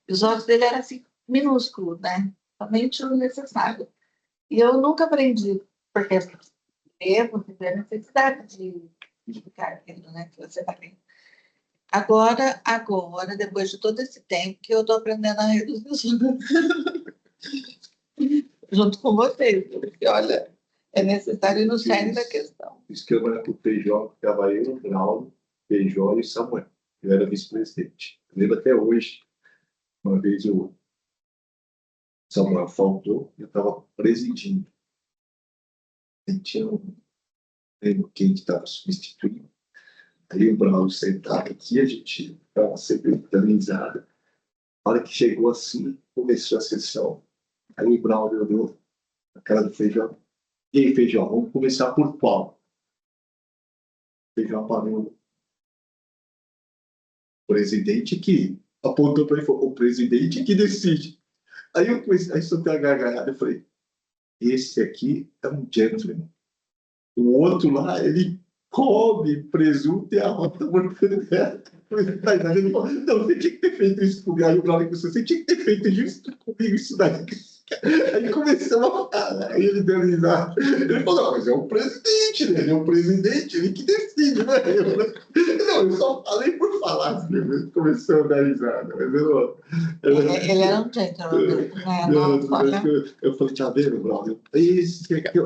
E os votos dele eram assim, minúsculos, né? Somente o necessário. E eu nunca aprendi, porque você tem a necessidade de ficar aquilo, né? Que você vai ter. Agora, depois de todo esse tempo, que eu estou aprendendo a reduzir os junto com vocês, porque, olha, é necessário ir no cerne da questão.
Isso que eu era para o Feijó, que estava eu, Braulio, Feijó e Samuel. Eu era vice-presidente. Eu lembro até hoje, uma vez o Samuel faltou, eu estava presidindo. E tinha lembro quem estava substituindo. Aí o Braulio sentado aqui, a gente estava sempre dando risada. A hora que chegou assim, começou a sessão. Aí o Braulio olhou a cara do Feijó. E aí, Feijó, vamos começar por qual? O Feijó parou. O presidente que apontou para ele e falou: o presidente que decide. Aí eu comecei, aí soltei uma gargalhada, eu falei, esse aqui é um gentleman. O outro lá, ele come presunto e a rota mortadela. Ele falou, não, você tinha que ter feito isso comigo. Aí eu falei com você tinha que ter feito justo comigo isso daí. Aí começamos a falar, aí ele deu risada. Ele falou, não, mas é o presidente, né? Ele é o presidente, ele que decide, né? Não, eu só falei por falar, assim, ele começou a dar risada. Mas
Ele era um gentleman, né? Não, olha.
eu falei, tá vendo, brother? Esse aqui,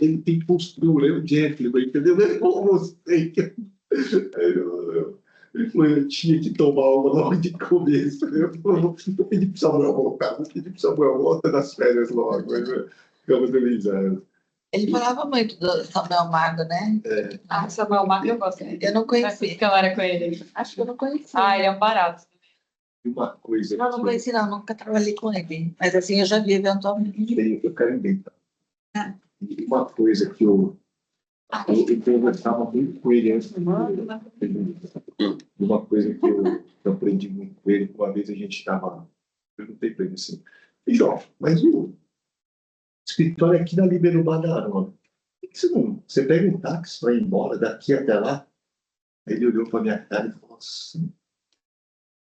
ele tem postura, é um gentleman, entendeu? Eu mostrei que ele falou, eu tinha que tomar uma logo de começo. Eu vou pedir para o Samuel voltar, vou pedir para o Samuel voltar das férias logo. Mas ficamos felizes.
Ele falava muito do Samuel Mago, né?
Ah, Samuel Mago eu gosto.
Eu não conheci.
Câmara com ele.
Acho que eu não conheci.
Ah, ele é um barato.
E uma coisa.
Não, não conheci, não. Nunca trabalhei com ele. Mas assim, eu já vi eventualmente.
Eu quero inventar. E uma coisa que eu conversava muito com ele antes. Uma coisa que eu aprendi muito com ele, uma vez a gente estava. Perguntei para ele assim, João, mas o escritório aqui na Libero Badarona, por que você pega um táxi para ir embora daqui até lá? Aí ele olhou para minha cara e falou assim,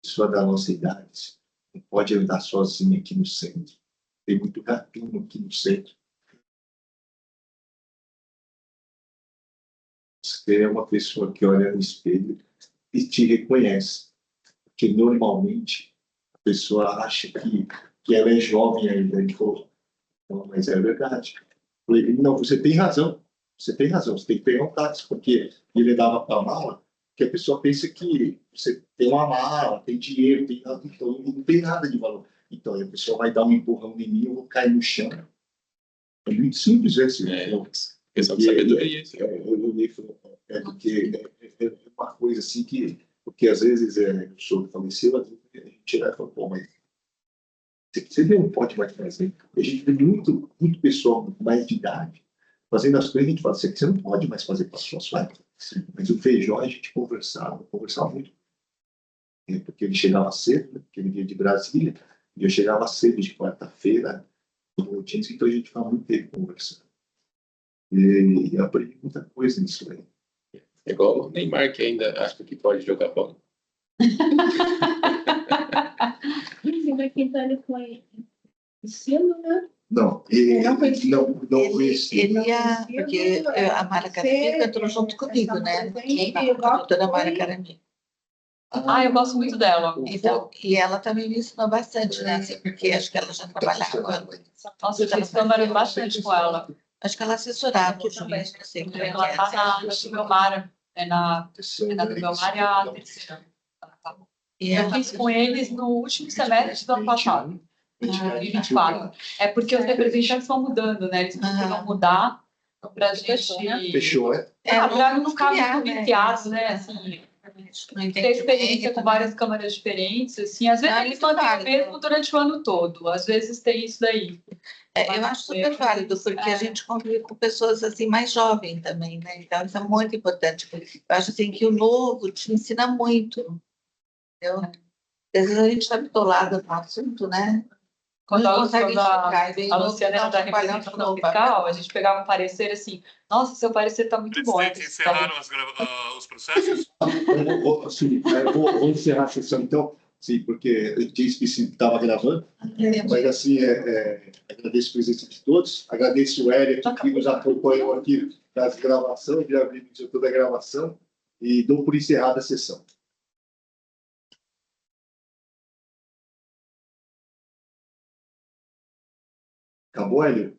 pessoa da nossa idade não pode andar sozinha aqui no centro. Tem muito gatuno aqui no centro. Você é uma pessoa que olha no espelho e te reconhece. Porque normalmente a pessoa acha que ela é jovem ainda. Ele falou, não, mas é verdade. Eu falei, não, você tem razão. Você tem razão, você tem que pegar um táxi, porque ele dava para a mala, que a pessoa pensa que você tem uma mala, tem dinheiro, então não tem nada de valor. Então a pessoa vai dar um empurrão em mim, eu vou cair no chão. É muito simples esse.
Questão de sabedoria.
Porque é uma coisa assim que, porque às vezes o senhor faleceu, às vezes a gente vai e fala, pô, mas você não pode mais fazer. A gente vê muito pessoal mais de idade fazendo as coisas, a gente fala, você não pode mais fazer para suas filhas. Mas o Feijó a gente conversava muito. Porque ele chegava cedo, né? Porque ele vinha de Brasília, e eu chegava cedo de quarta-feira, então a gente ficava muito tempo conversando. E aprendi muita coisa nisso aí.
É igual o Neymar, que ainda acha que pode jogar bola.
Mas então ele foi ensino, né?
Não, ele não
Ele
conhecia.
ia, porque a Mara Caramico entrou junto comigo, né? A doutora Mara Caramico.
Ah, eu gosto muito dela.
Então, e ela também me ensinou bastante, né? Assim, porque acho que ela já trabalhava.
Nossa, eu fiz câmara bastante com ela.
Acho que ela assessorava o juiz, não sei como é que
Ela tá na Belmara. É na do Belmar e a terceira.
E
Eu
ela,
fiz com eles no último semestre do ano passado, 2024. É porque os representantes vão mudando, né? Eles precisam mudar pra gente...
Fechou, é?
Pra não ficar
criar,
muito viciado, né? Assim,
não
ter experiência com várias câmaras diferentes, assim. Às vezes
Não,
eles
muito
mantêm o
válido.
mesmo durante o ano todo. Às vezes tem isso daí.
eu acho super válido, porque a gente convive com pessoas assim mais jovens também, né? Então, isso é muito importante. Eu acho assim que o novo te ensina muito. Entendeu? Às vezes a gente está bitolado no assunto, né?
Quando
Não
a
consegue enxergar, e vem
a
novo,
Luciana
dá
era
um
da
trabalhão
representação
de
fiscal, a gente pegava um parecer assim, nossa, seu parecer está muito bom.
Presidente, encerraram os processos?
Vou encerrar a sessão, então. Sim, porque eu disse que estava gravando, mas assim, agradeço a presença de todos, agradeço o Érico que nos acompanhou aqui nas gravações, já vi toda a gravação, e dou por encerrada a sessão. Acabou, Hélio?